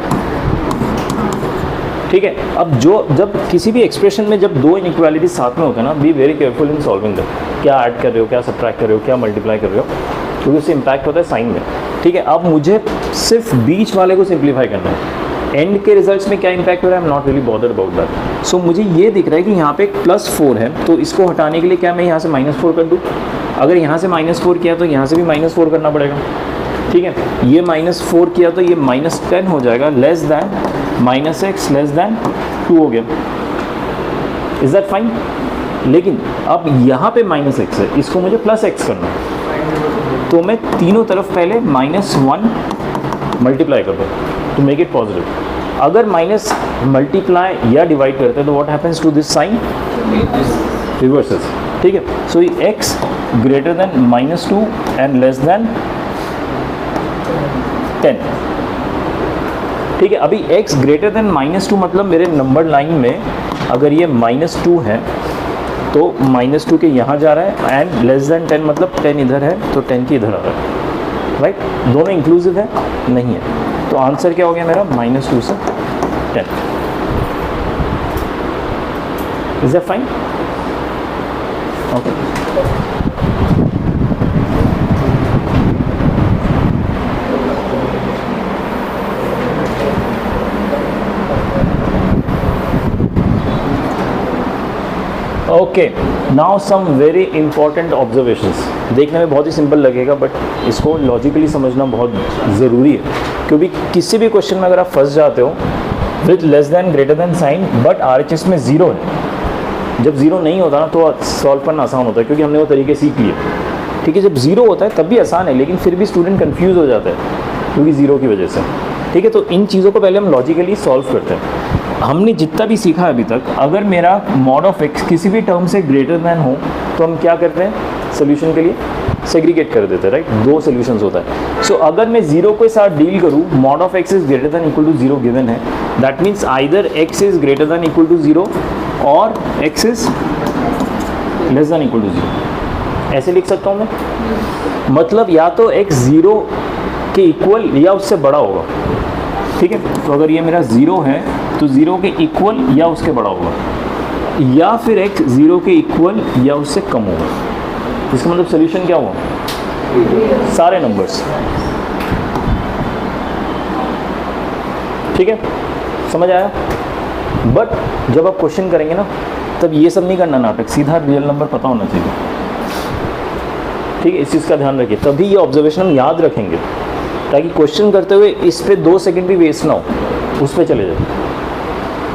ठीक है। अब जब किसी भी एक्सप्रेशन में जब दो इनइक्वालिटी साथ में होते हैं ना, be very careful in solving that. क्या ऐड कर रहे हो, क्या सब्ट्रैक्ट कर रहे हो, क्या मल्टीप्लाई कर रहे हो, क्योंकि उससे इम्पैक्ट होता है साइन में, ठीक है। अब मुझे सिर्फ बीच वाले को सिंप्लीफाई करना है, एंड के रिजल्ट्स में क्या इंपैक्ट हो रहा है, I am not really bothered about that. So मुझे ये दिख रहा है कि यहाँ पे +4 है, तो इसको हटाने के लिए क्या मैं यहाँ से -4 कर दूँ? अगर यहाँ से -4 किया तो यहाँ से भी -4 करना पड़ेगा, ठीक है। ये -4 किया तो ये -10 हो जाएगा, less than -x less then 2 हो गया। Is that fine? लेकिन अब यहाँ पे -x है, इसको मुझे +x करना है, तो मैं तीनों तरफ पहले -1 मल्टीप्लाई कर दूँ टू मेक इट पॉजिटिव। अगर माइनस मल्टीप्लाई या डिवाइड करते हैं तो what happens to this sign? Reverses, ठीक है। So x greater than -2 and less than 10, ठीक है। अभी x ग्रेटर देन -2 मतलब मेरे नंबर लाइन में अगर ये -2 है तो -2 के यहाँ जा रहा है, एंड लेस देन 10 मतलब 10 इधर है तो 10 की इधर आ रहा है, राइट। दोनों इंक्लूसिव है? नहीं है। तो आंसर क्या हो गया मेरा? -2 से 10। Is that fine? Okay. Okay, now some very important observations. देखने में बहुत ही सिंपल लगेगा, बट इसको लॉजिकली समझना बहुत ज़रूरी है, क्योंकि किसी भी क्वेश्चन में अगर आप फंस जाते हो with less than greater than sign but RHS में 0 है, जब 0 नहीं होता ना तो सॉल्व करना आसान होता है, क्योंकि हमने वो तरीके सीख लिए, ठीक है। जब 0 होता है तब भी आसान है, लेकिन फिर भी स्टूडेंट कन्फ्यूज़ हो जाता है क्योंकि 0 की वजह से, ठीक है। तो इन चीज़ों को पहले हम लॉजिकली सॉल्व करते हैं। हमने जितना भी सीखा अभी तक, अगर मेरा mod ऑफ x किसी भी टर्म से ग्रेटर दैन हो तो हम क्या करते हैं? सोल्यूशन के लिए सेग्रीगेट कर देते हैं, राइट। दो सोल्यूशंस होता है। सो अगर मैं 0 के साथ डील करूँ, mod of x is greater than equal to 0 given है, that means either x is greater than equal to 0 और x is less than equal to 0। ऐसे लिख सकता हूँ मैं, मतलब या तो x 0 के इक्वल या उससे बड़ा होगा, ठीक है। तो अगर ये मेरा 0 है तो 0 के इक्वल या उसके बड़ा होगा, या फिर x 0 के इक्वल या उससे कम होगा। इसका मतलब सोल्यूशन क्या हुआ? सारे नंबर्स, ठीक है। समझ आया? बट जब आप क्वेश्चन करेंगे ना, तब ये सब नहीं करना नाटक, सीधा रियल नंबर पता होना चाहिए, ठीक है। इस चीज़ का ध्यान रखिए, तभी ये ऑब्जर्वेशन हम याद रखेंगे, ताकि क्वेश्चन करते हुए इस पे 2 सेकंड भी वेस्ट ना हो, उस पे चले जाए,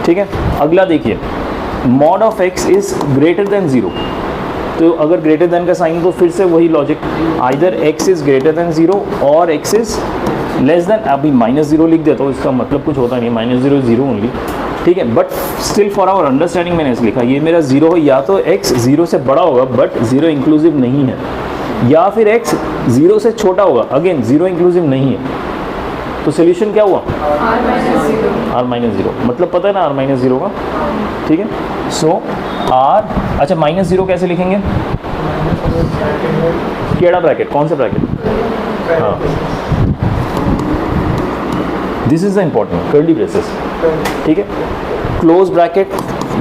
ठीक है। अगला देखिए, mod of x is greater than 0। तो अगर ग्रेटर देन का साइन तो फिर से वही logic, either x is greater than 0 और x इज लेस देन, अभी -0 लिख देता हूँ, इसका मतलब कुछ होता नहीं, -0 0 ओनली, ठीक है। But still for our understanding मैंने ऐसे लिखा, ये मेरा 0 हो, या तो x 0 से बड़ा होगा बट 0 इंक्लूसिव नहीं है, या फिर x 0 से छोटा होगा, अगेन 0 इंक्लूसिव नहीं है, तो सोल्यूशन क्या हुआ r-0, मतलब पता है ना r-0 का, ठीक है। सो r, अच्छा -0 कैसे लिखेंगे, केड़ा ब्रैकेट, कौन सा ब्रैकेट, हाँ, this is the important curly braces, ठीक है। क्लोज ब्रैकेट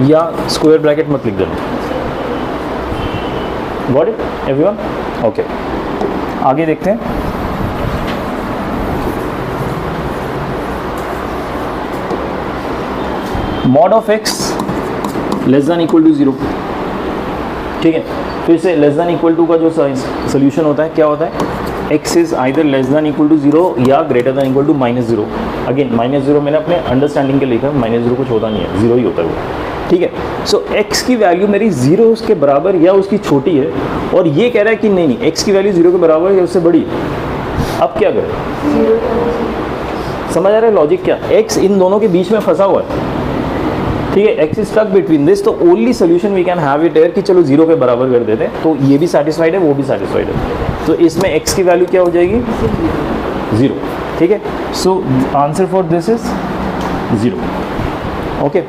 या स्क्वायर ब्रैकेट मत लिख देना। Got it everyone, okay. आगे देखते हैं। Mod of x less than equal to 0, ठीक है। फिर से लेस देन इक्वल टू का जो सोल्यूशन होता है क्या होता है, x is either less than equal to 0 या greater than equal to -0। Again -0 मैंने अपने अंडरस्टैंडिंग के लिखा, -0 कुछ होता नहीं है, 0 ही होता है वो, ठीक है। सो x की वैल्यू मेरी 0 के बराबर या उसकी छोटी है, और ये कह रहा है कि नहीं x की वैल्यू 0 के बराबर या उससे बड़ी है। अब क्या करें, समझ आ रहा है लॉजिक क्या, x इन दोनों के बीच में फंसा हुआ है, ठीक है। x is stuck between this, तो only solution we can have it कि चलो 0 के बराबर कर देते हैं, तो ये भी सेटिस्फाइड है, वो भी सेटिस्फाइड है, तो इसमें x की वैल्यू क्या हो जाएगी 0, ठीक है। So answer for this is 0, okay.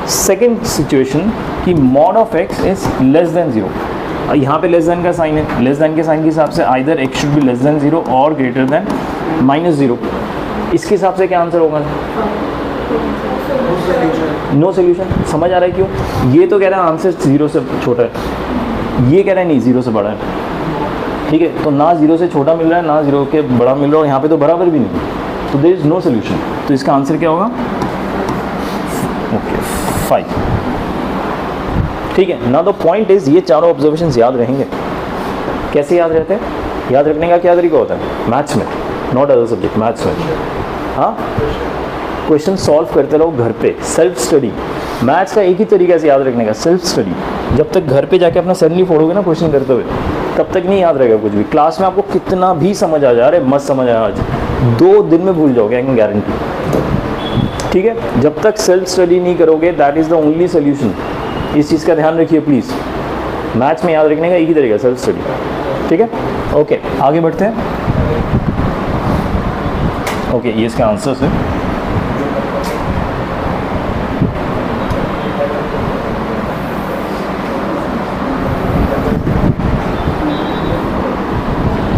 Second situation कि mod of x is less than 0, यहाँ पे लेस देन का साइन है, लेस देन के साइन के हिसाब से either x should be less than 0 और ग्रेटर देन -0, इसके हिसाब से क्या आंसर होगा, नो सोल्यूशन। समझ आ रहा है क्यों, ये तो कह रहा है आंसर 0 से छोटा है, ये कह रहा है नहीं 0 से बड़ा है, ठीक है। तो ना 0 से छोटा मिल रहा है ना 0 के बड़ा मिल रहा है, यहाँ पे तो बराबर भी नहीं, तो देयर इज नो सोल्यूशन, तो इसका आंसर क्या होगा, ओके 5, ठीक है ना। द पॉइंट इज ये चारों ऑब्जर्वेशन याद रहेंगे, कैसे याद रहते हैं, याद रखने का क्या तरीका होता है, मैथ्स में, नॉट अदर सब्जेक्ट, मैथ्स में, हाँ, क्वेश्चन सॉल्व करते रहो घर पे, सेल्फ स्टडी। मैथ्स का एक ही तरीका से याद रखने का, सेल्फ स्टडी। जब तक घर पे जाके अपना सर नहीं फोड़ोगे ना क्वेश्चन करते हुए, तब तक नहीं याद रहेगा कुछ भी। क्लास में आपको कितना भी समझ आ जाए, अरे मत समझ आया आज, 2 दिन में भूल जाओगे, आई कैन गारंटी, ठीक है। जब तक सेल्फ स्टडी नहीं करोगे, that is the only solution. इस चीज़ का ध्यान रखिए प्लीज़, मैथ्स में याद रखने का एक ही तरीका, सेल्फ स्टडी, ठीक है। ओके आगे बढ़ते हैं। ओके ये इसके आंसर्स है।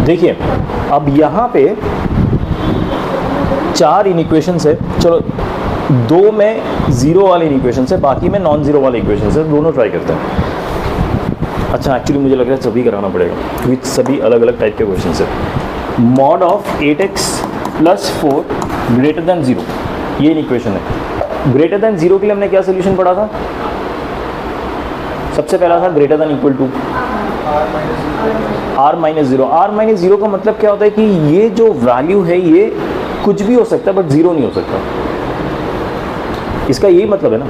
देखिए अब यहाँ पे 4 इनइक्वेशंस है, चलो 2 में 0 वाले इनइक्वेशंस है, बाकी में नॉन 0 वाले इक्वेशंस है, दोनों ट्राई करते हैं। अच्छा एक्चुअली मुझे लग रहा है सभी कराना पड़ेगा क्योंकि सभी अलग अलग टाइप के क्वेश्चंस है। Mod of 8x + 4 greater than 0, ये इनइक्वेशन है। ग्रेटर देन 0 के लिए हमने क्या सोल्यूशन पढ़ा था, सबसे पहला था greater than equal to r-0। r-0 का मतलब क्या होता है कि ये जो वैल्यू है ये कुछ भी हो सकता है बट 0 नहीं हो सकता, इसका यही मतलब है ना।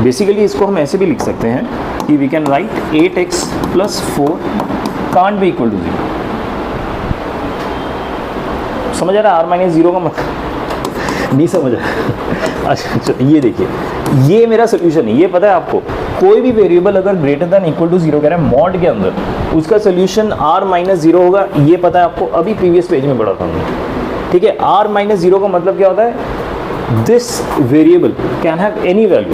बेसिकली इसको हम ऐसे भी लिख सकते हैं कि we can write 8x + 4 can't be equal to 0। समझ आ रहा है r-0 का मतलब, नहीं समझ रहा। अच्छा ये देखिए, ये मेरा सोल्यूशन है, ये पता है आपको, कोई भी वेरिएबल अगर ग्रेटर देन इक्वल टू 0 कह रहा है मॉड के अंदर, उसका सोल्यूशन r-0 होगा, ये पता है आपको, अभी प्रीवियस पेज में पढ़ा था हमने, ठीक है। r-0 का मतलब क्या होता है, this variable can have any value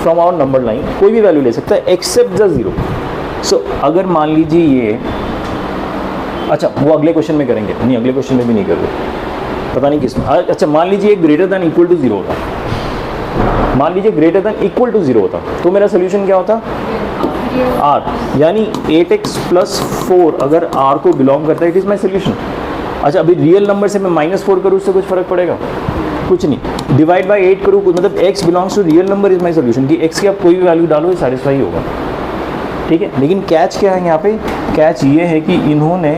from our number line, कोई भी वैल्यू ले सकता है एक्सेप्ट द 0। सो अगर मान लीजिए ये, अच्छा वो अगले क्वेश्चन में करेंगे, नहीं अगले क्वेश्चन में भी नहीं कर रहे, पता नहीं किस में। अच्छा मान लीजिए ग्रेटर देन इक्वल टू 0 होता, मान लीजिए ग्रेटर देन इक्वल टू 0 होता, तो मेरा सोल्यूशन क्या होता, r, यानी 8x + 4 अगर r को बिलोंग करता है, इट इज़ माई सोल्यूशन। अच्छा अभी रियल नंबर से मैं -4 करूँ, उससे कुछ फर्क पड़ेगा, कुछ नहीं। डिवाइड बाय 8 करूँ, मतलब x belongs to real number is my solution, कि x की आप कोई भी वैल्यू डालो ये सेटिस्फाई होगा, ठीक है। लेकिन कैच क्या है यहाँ पे, कैच ये है कि इन्होंने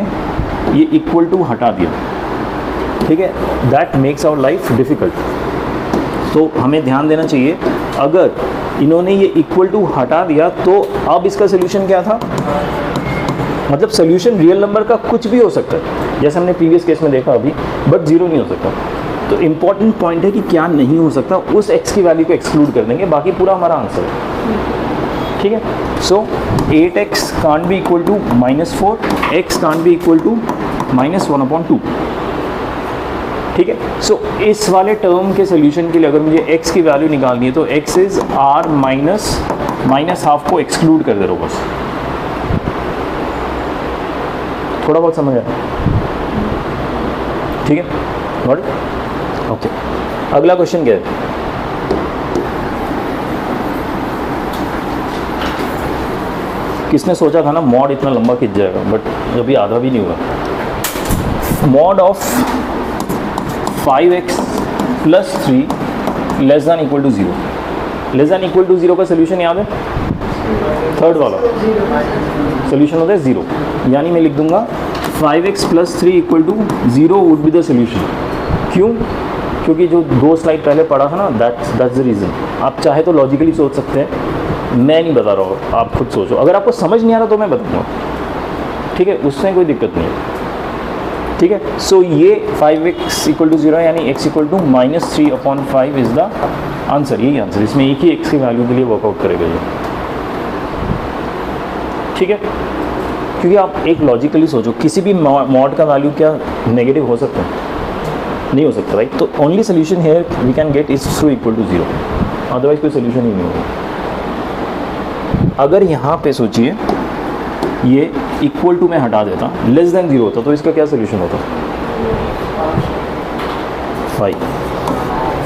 ये इक्वल टू हटा दिया, ठीक है, that makes our life difficult. तो हमें ध्यान देना चाहिए, अगर इन्होंने ये इक्वल टू हटा दिया तो अब इसका सोल्यूशन क्या था, मतलब सोल्यूशन रियल नंबर का कुछ भी हो सकता है, जैसे हमने प्रीवियस केस में देखा अभी, बट 0 नहीं हो सकता। तो इम्पॉर्टेंट पॉइंट है कि क्या नहीं हो सकता, उस x की वैल्यू को एक्सक्लूड कर देंगे, बाकी पूरा हमारा आंसर है, ठीक है। So 8x can't be equal to -4, x can't be equal to -1/2, ठीक है। सो इस वाले टर्म के सोल्यूशन के लिए अगर मुझे x की वैल्यू निकालनी है तो x is r minus half को एक्सक्लूड कर दे रहा हूँ बस, थोड़ा बहुत समझ आया, ठीक है, गॉट इट, ओके। अगला क्वेश्चन क्या है? किसने सोचा था ना मॉड इतना लंबा खिंच जाएगा, बट अभी आधा भी नहीं हुआ। Mod of 5x + 3 less than equal to 0, less than equal to 0 का सोल्यूशन याद है? थर्ड वाला सोल्यूशन होता है 0, यानी मैं लिख दूंगा 5x + 3 = 0 would be the solution. क्यों? क्योंकि जो 2 स्लाइड पहले पढ़ा था ना, दैट्स द रीज़न। आप चाहे तो लॉजिकली सोच सकते हैं, मैं नहीं बता रहा हूँ, आप खुद सोचो। अगर आपको समझ नहीं आ रहा तो मैं बताऊँगा, ठीक है, उसमें कोई दिक्कत नहीं है, ठीक है। सो ये 5x = 0 यानी x = -3/5 इज़ द आंसर, यही आंसर। इसमें एक ही x की वैल्यू के लिए वर्कआउट करेगा ये, ठीक है। क्योंकि आप एक लॉजिकली सोचो, किसी भी मॉड का वैल्यू क्या नेगेटिव हो सकता है? नहीं हो सकता, राइट। तो only solution here we can get is true equal to 0, otherwise कोई सोल्यूशन ही नहीं होगा। अगर यहाँ पे सोचिए ये इक्वल टू में हटा देता, लेस देन 0 होता, तो इसका क्या सोल्यूशन होता? 5,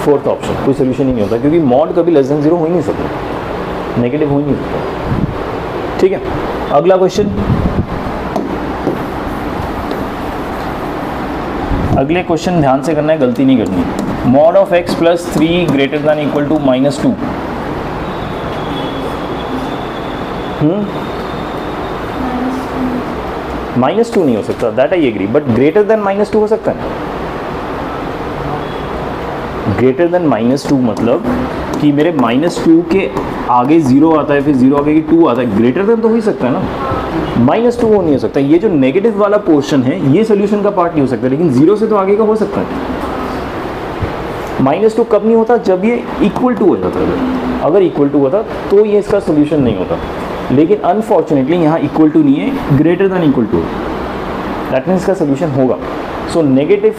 फोर्थ ऑप्शन, कोई सोल्यूशन ही नहीं होता, क्योंकि मॉड कभी लेस देन 0 हो ही नहीं सकता, नेगेटिव हो ही नहीं सकता, ठीक है। अगला क्वेश्चन, अगले क्वेश्चन ध्यान से करना है, गलती नहीं करनी। Mod of x + 3 greater than equal to -2, -2 नहीं हो सकता, that I agree, but greater than -2 हो सकता है। ग्रेटर देन -2 मतलब कि मेरे -2 के आगे 0 आता है, फिर 0 आगे 2 आता है, ग्रेटर देन तो हो ही सकता है ना, -2 वो नहीं हो सकता। ये जो नेगेटिव वाला पोर्शन है ये सोल्यूशन का पार्ट नहीं हो सकता, लेकिन 0 से तो आगे का हो सकता है। -2 कब नहीं होता? जब ये इक्वल टू हो जाता है। अगर इक्वल टू होता तो ये इसका सोल्यूशन नहीं होता, लेकिन अनफॉर्चुनेटली यहाँ इक्वल टू नहीं है, greater than equal to, that means इसका सोल्यूशन होगा। सो नेगेटिव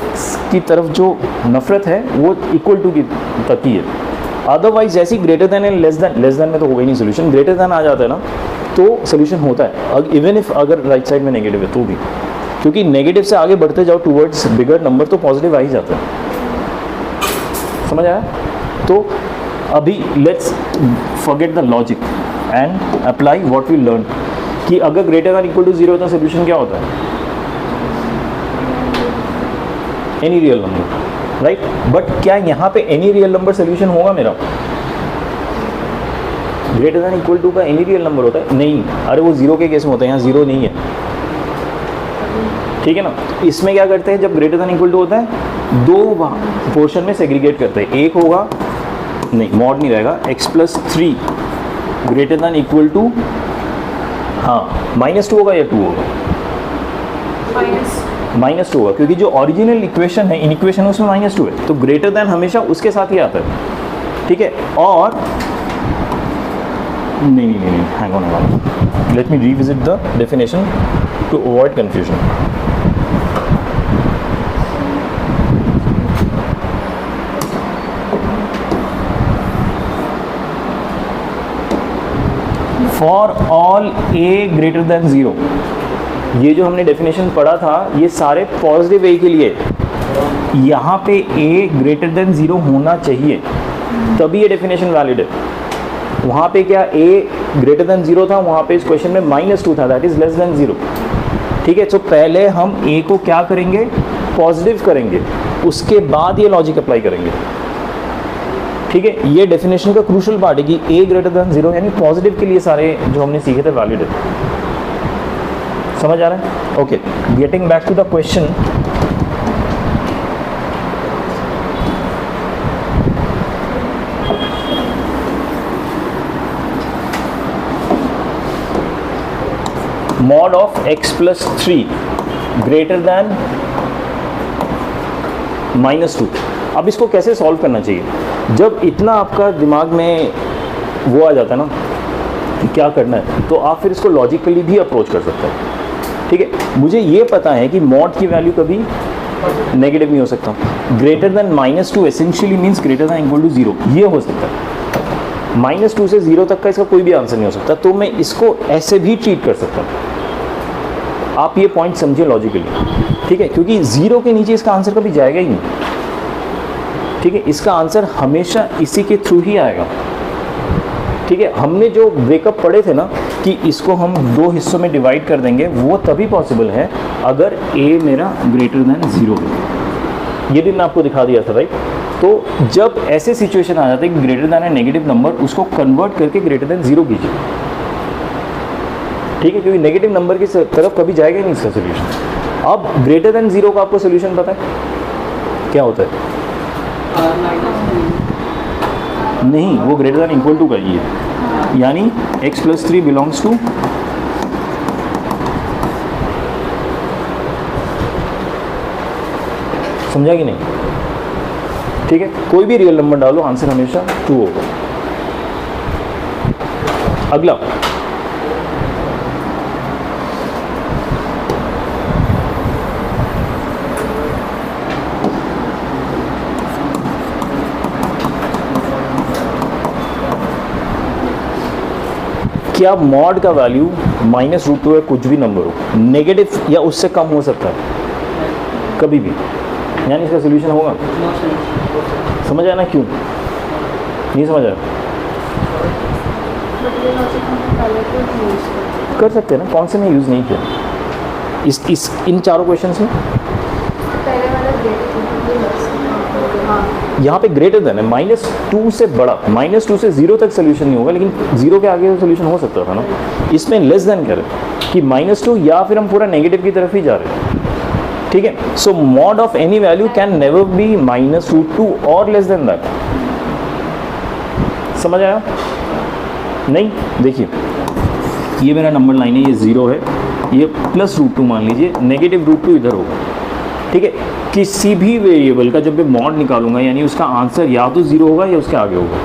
की तरफ जो नफरत है वो इक्वल टू की तक ही है, अदरवाइज जैसे ही greater than and less than में तो होगा ही नहीं सोल्यूशन। ग्रेटर देन आ जाता है ना तो सोल्यूशन होता है, इवन इफ अगर राइट साइड में नेगेटिव है तो भी, क्योंकि नेगेटिव से आगे बढ़ते जाओ टूवर्ड्स बिगर नंबर तो पॉजिटिव आ ही जाता है, समझ आया? तो अभी let's forget the logic and apply what we learn, कि अगर ग्रेटर देन इक्वल टू 0 होता है सोल्यूशन क्या होता है? Any real number, right. But क्या यहाँ पे एनी रियल नंबर सोल्यूशन होगा मेरा? ग्रेटर देन इक्वल टू का एनी रियल नंबर होता है? नहीं, अरे वो 0 के केस में होता है, यहाँ 0 नहीं है, ठीक है ना। इसमें क्या करते हैं, जब ग्रेटर देन इक्वल टू होता है 2 पोर्शन में सेग्रीगेट करते हैं, एक होगा नहीं, मॉड नहीं रहेगा, x + 3 greater than equal to, हाँ -2 होगा या 2 होगा? -2 होगा, क्योंकि जो ओरिजिनल इक्वेशन है, इन इक्वेशन उसमें -2 है, तो ग्रेटर देन हमेशा उसके साथ ही आता है, ठीक है। और नहीं, hang on, let me revisit the definition to avoid confusion. For all a greater than 0, ये जो हमने डेफिनेशन पढ़ा था ये सारे पॉजिटिव a के लिए, यहाँ पे a ग्रेटर देन 0 होना चाहिए तभी ये डेफिनेशन वैलिड है। वहाँ पे क्या a ग्रेटर देन 0 था, वहाँ पे इस क्वेश्चन में -2 था, दैट इज लेस देन 0, ठीक है। तो पहले हम a को क्या करेंगे? पॉजिटिव करेंगे, उसके बाद ये लॉजिक अप्लाई करेंगे, ठीक है। ये डेफिनेशन का क्रूशियल पार्ट है कि a ग्रेटर देन 0 यानी पॉजिटिव के लिए सारे जो हमने सीखे थे वैलिड है, समझ आ रहा है? Okay, getting back to the question, mod of x + 3 greater than -2। अब इसको कैसे सॉल्व करना चाहिए? जब इतना आपका दिमाग में वो आ जाता है ना, क्या करना है, तो आप फिर इसको लॉजिकली भी अप्रोच कर सकते हैं। ठीक है, मुझे ये पता है कि मॉड की वैल्यू कभी नेगेटिव नहीं हो सकता। Greater than -2 essentially means greater than equal to 0, ये हो सकता है। -2 से 0 तक का इसका कोई भी आंसर नहीं हो सकता, तो मैं इसको ऐसे भी ट्रीट कर सकता हूँ। आप ये पॉइंट समझिए लॉजिकली, ठीक है, क्योंकि 0 के नीचे इसका आंसर कभी जाएगा ही नहीं। ठीक है, इसका आंसर हमेशा इसी के थ्रू ही आएगा। ठीक है, हमने जो ब्रेकअप पढ़े थे ना कि इसको हम 2 हिस्सों में डिवाइड कर देंगे, वो तभी पॉसिबल है अगर a मेरा ग्रेटर देन 0 हो। ये भी मैं आपको दिखा दिया था राइट। तो जब ऐसे सिचुएशन आ जाते हैं कि ग्रेटर देन है नेगेटिव नंबर, उसको कन्वर्ट करके ग्रेटर देन 0 कीजिए। ठीक है, क्योंकि नेगेटिव नंबर की तरफ कभी जाएगा ही नहीं इसका सोल्यूशन। अब ग्रेटर देन 0 का आपको सोल्यूशन पता है क्या होता है? नहीं, वो ग्रेटर देन इक्वल टू का ही है, यानी x + 3 बिलोंग्स टू समझा कि नहीं? ठीक है, कोई भी रियल नंबर डालो, आंसर हमेशा 2 होगा। अगला, क्या मॉड का वैल्यू -√2 है, कुछ भी नंबर हो, नेगेटिव या उससे कम हो सकता है कभी भी, यानी इसका सोल्यूशन होगा? समझ आया ना क्यों? नहीं समझ आया? कर सकते हैं ना, कौन से में यूज़ नहीं किया इन चारों क्वेश्चंस में? यहाँ पे ग्रेटर देन है, -2 से बड़ा, -2 से 0 तक सोल्यूशन नहीं होगा, लेकिन 0 के आगे सोल्यूशन हो सकता था ना। इसमें लेस देन करें कि -2 या फिर हम पूरा नेगेटिव की तरफ ही जा रहे हैं। ठीक है, so mod of any value can never be -√2 और लेस देन दैट। समझ आया? नहीं, देखिए ये मेरा नंबर लाइन है, ये 0 है, ये +√2 मान लीजिए, -√2 इधर होगा। ठीक है, किसी भी वेरिएबल का जब मैं मॉड निकालूंगा यानी उसका आंसर या तो 0 होगा या उसके आगे होगा,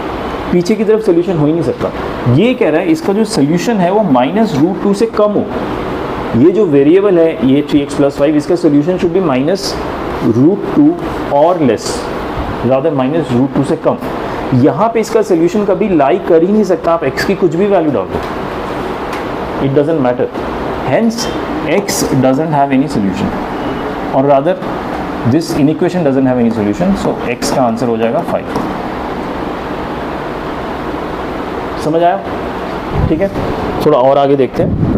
पीछे की तरफ सोल्यूशन हो ही नहीं सकता। ये कह रहा है इसका जो सोल्यूशन है वो -√2 से कम हो। ये जो वेरिएबल है ये 3x + 5, इसका सोल्यूशन शुड बी -√2 और लेस, ज़्यादा -√2 से कम। यहाँ पे इसका सोल्यूशन कभी लाई कर ही नहीं सकता, आप x की कुछ भी वैल्यू डाल दो, it doesn't matter, hence x doesn't have any solution, और rather this inequation doesn't have any solution, so x का आंसर हो जाएगा 5। समझ आया? ठीक है, थोड़ा और आगे देखते हैं।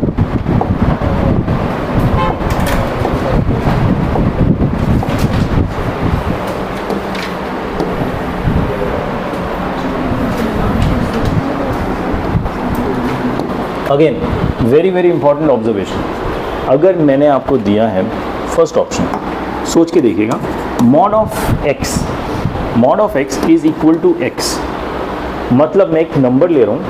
Again very very important observation, अगर मैंने आपको दिया है फर्स्ट ऑप्शन, सोच के देखिएगा, mod of x is equal to x, मतलब मैं एक नंबर ले रहा हूँ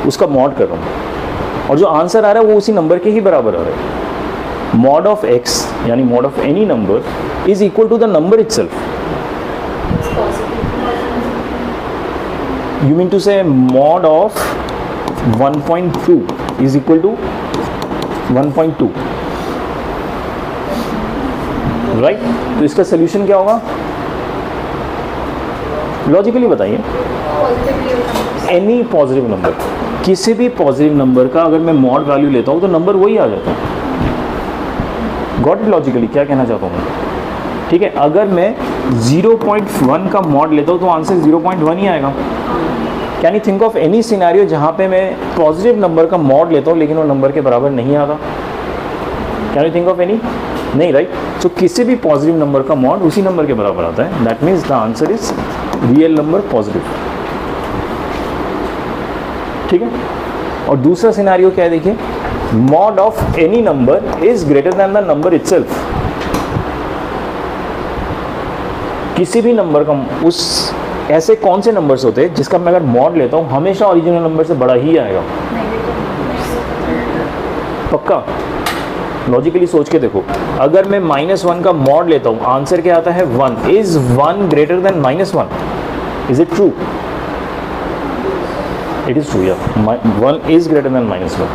उसका मॉड कर रहा हूँ और जो आंसर आ रहा है वो उसी नंबर के ही बराबर आ रहा है। मॉड ऑफ x यानी mod of any number is equal to the number itself. You mean to say mod of 1.2 is equal to 1.2, right? तो इसका सोल्यूशन क्या होगा? लॉजिकली बताइए। एनी पॉजिटिव नंबर, किसी भी पॉजिटिव नंबर का अगर मैं मॉड वैल्यू लेता हूँ तो नंबर वही आ जाता है। Got it? लॉजिकली क्या कहना चाहता हूँ? ठीक है, अगर मैं 0.1 का मॉड लेता हूँ तो आंसर 0.1 ही आएगा। Can you think of any scenario जहाँ पे मैं पॉजिटिव नंबर का मॉड लेता हूँ लेकिन वो नंबर के बराबर नहीं आता? Can you think of any? नहीं, राइट? सो किसी भी पॉजिटिव नंबर का मॉड उसी नंबर के बराबर आता है, that means the answer is real number positive. ठीक है, और दूसरा सिनेरियो क्या है देखिए, mod of any number is greater then the number itself. किसी भी नंबर का उस ऐसे कौन से नंबर्स होते हैं जिसका मैं अगर मॉड लेता हूँ हमेशा ओरिजिनल नंबर से बड़ा ही आएगा? पक्का? लॉजिकली सोच के देखो, अगर मैं -1 का मॉड लेता हूँ आंसर क्या आता है? 1। Is 1 greater than -1? Is it true? It is true, या 1 इज़ ग्रेटर देन -1।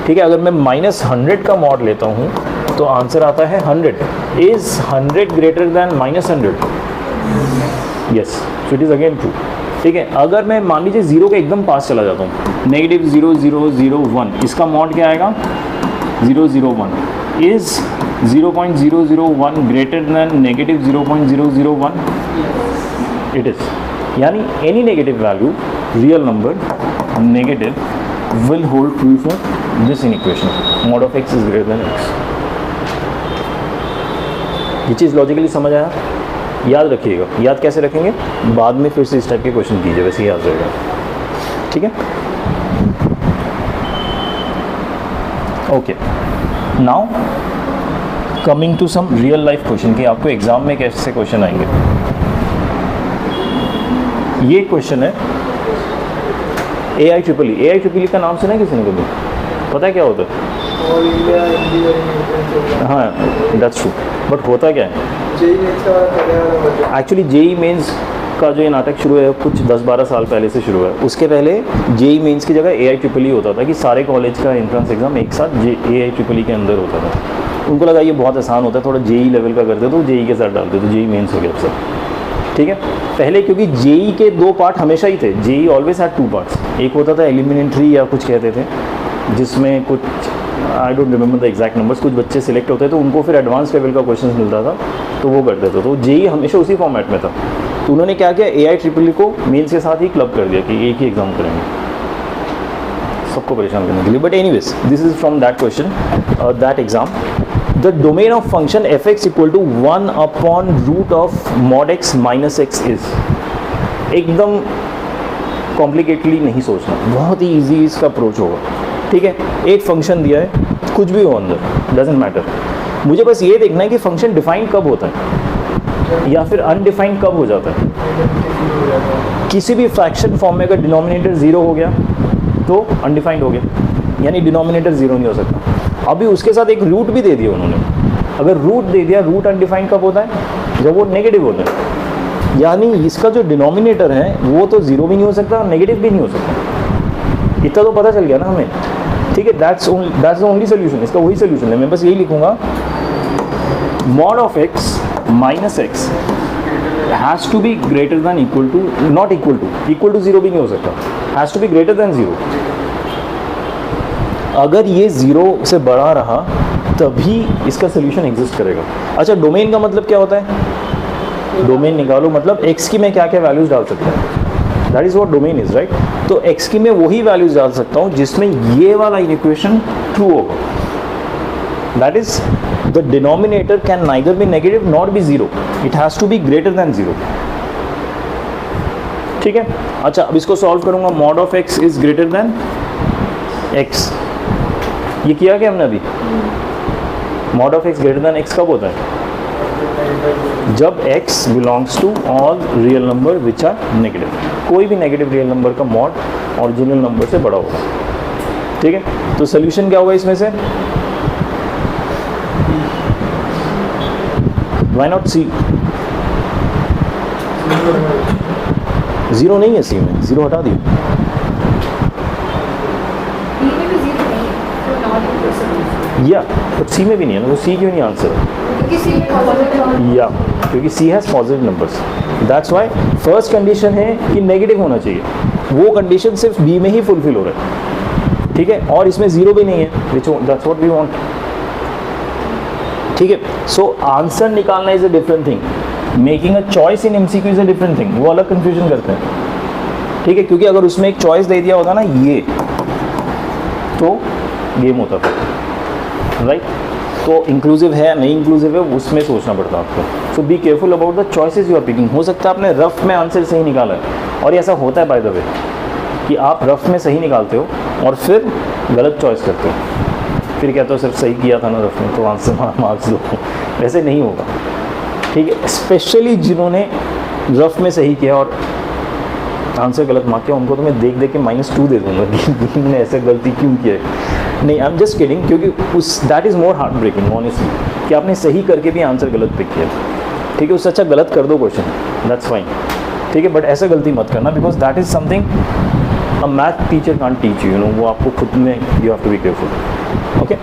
ठीक है, अगर मैं -100 का मॉड लेता हूँ तो आंसर आता है 100। Is 100 greater than -100? Yes, so it is again true. ठीक है, अगर मैं मान लीजिए 0 के एकदम पास चला जाता हूँ, -0.0001, इसका मॉड क्या आएगा? 001। Is 0.001 greater than -0.001? It is. यानी any negative value, real number negative, will hold true for this inequation, mod of x is greater than x। ये चीज़ लॉजिकली समझ आया? याद रखिएगा। याद कैसे रखेंगे? बाद में फिर से इस टाइप के क्वेश्चन कीजिए, वैसे याद रहेगा। ठीक है, okay. Now coming to some real life question कि आपको एग्जाम में कैसे क्वेश्चन आएंगे। ये क्वेश्चन है AIEEE का नाम सुना है किसी ने कभी? पता है क्या होता है? हाँ, दैट्स ट्रू, बट होता क्या है एक्चुअली? जेई मेंस का जो ये नाटक शुरू है कुछ 10-12 साल पहले से शुरू है। उसके पहले जेई मेंस की जगह AIEEE होता था कि सारे कॉलेज का एंट्रेंस एग्जाम एक साथ AIEEE के अंदर होता था। उनको लगा ये बहुत आसान होता है, थोड़ा जेई लेवल का करते तो जेई के साथ डालते तो जेई मेंस हो गया सब। ठीक है, पहले क्योंकि जेई के 2 पार्ट हमेशा ही थे। JEE always had 2 parts. एक होता था एलिमिनेटरी या कुछ कहते थे, जिसमें कुछ I don't remember the exact numbers, कुछ बच्चे सिलेक्ट होते तो उनको फिर एडवांस लेवल का क्वेश्चन मिलता था तो वो करते थे। तो जेई हमेशा उसी फॉर्मेट में था। तो उन्होंने क्या किया, AIEEE को मेंस के साथ ही क्लब कर दिया कि एक ही एग्जाम करेंगे सबको परेशान करने के लिए। But anyways, this is from that question, that exam. The domain of function fx equal to 1 upon root of mod x minus x is। एकदम कॉम्प्लिकेटली नहीं सोचना, बहुत ही ईजी इसका अप्रोच होगा। ठीक है, एक फंक्शन दिया है, कुछ भी हो अंदर, डजेंट मैटर, मुझे बस ये देखना है कि फंक्शन डिफाइंड कब होता है या फिर अनडिफाइंड कब हो जाता है। किसी भी फ्रैक्शन फॉर्म में अगर डिनोमिनेटर 0 हो गया तो अनडिफाइंड हो गया, यानी डिनोमिनेटर 0 नहीं हो सकता। अभी उसके साथ एक रूट भी दे दिया उन्होंने, अगर रूट दे दिया, रूट अनडिफाइंड कब होता है? जब वो नेगेटिव होता है। यानी इसका जो डिनोमिनेटर है वो तो 0 भी नहीं हो सकता और नेगेटिव भी नहीं हो सकता। इतना तो पता चल गया ना हमें। ठीक है, दैट्स द ओनली सोल्यूशन। इसका वही सोल्यूशन है। मैं बस यही लिखूंगा, mod of x minus x has to be greater than equal to, not equal to 0 भी नहीं हो सकता, has to be greater than 0। अगर ये 0 से बड़ा रहा तभी इसका सोल्यूशन एग्जिस्ट करेगा। अच्छा, डोमेन का मतलब क्या होता है? डोमेन निकालो, मतलब x की मैं क्या क्या वैल्यूज डाल सकता हूँ, that is what domain is, right. तो x की मैं वही वैल्यूज डाल सकता हूँ जिसमें ये वाला इक्वेशन ट्रू होगा। That is the denominator can neither be negative not be 0, it has to be greater than 0। ठीक है, अच्छा अब इसको सॉल्व करूंगा। mod of x is greater than x, ये किया क्या हमने अभी? mod of x greater than x कब होता है? जब x belongs to all real number which are negative. कोई भी नेगेटिव रियल नंबर का मॉड ओरिजिनल नंबर से बड़ा होगा। ठीक है, तो सोल्यूशन क्या होगा इसमें से? व्हाई नॉट सी? 0 नहीं है सी में, 0 हटा दिया। या तो सी में भी नहीं है ना, तो सी क्यों नहीं आंसर है? या क्योंकि C has positive numbers, that's why first condition है कि नेगेटिव होना चाहिए, वो कंडीशन सिर्फ बी में ही फुलफिल हो रहा है। ठीक है, और इसमें 0 भी नहीं है, विच दैट्स व्हाट वी वांट। ठीक है, सो आंसर निकालना is a different thing, making a choice in MCQ is a different thing, वो अलग कंफ्यूजन करते हैं। ठीक है, क्योंकि अगर उसमें एक चॉइस दे दिया होता ना ये, तो गेम होता था, राइट। तो इंक्लूसिव है नहीं इंक्लूसिव है उसमें सोचना पड़ता है आपको। So be careful about the choices you are picking. हो सकता है आपने रफ में आंसर सही निकाला है, और ऐसा होता है बाय द वे कि आप रफ में सही निकालते हो और फिर गलत चॉइस करते हो, फिर कहते हो सिर्फ सही किया था ना रफ में तो आंसर मार्क्स दो। वैसे नहीं होगा। ठीक है, स्पेशली जिन्होंने रफ में सही किया और आंसर गलत मार्क किया, उनको तो मैं देख देख के -2 दे दूंगा कि तुमने ऐसे गलती क्यों किया है। नहीं, आई एम जस्ट किडिंग, क्योंकि उस that is more heart breaking honestly कि आपने सही करके भी आंसर गलत पिक किया। ठीक है, उससे अच्छा गलत कर दो क्वेश्चन, दैट्स फाइन। ठीक है, बट ऐसा गलती मत करना, because that is something a math teacher can't teach you, वो आपको खुद में you have to be careful. Okay,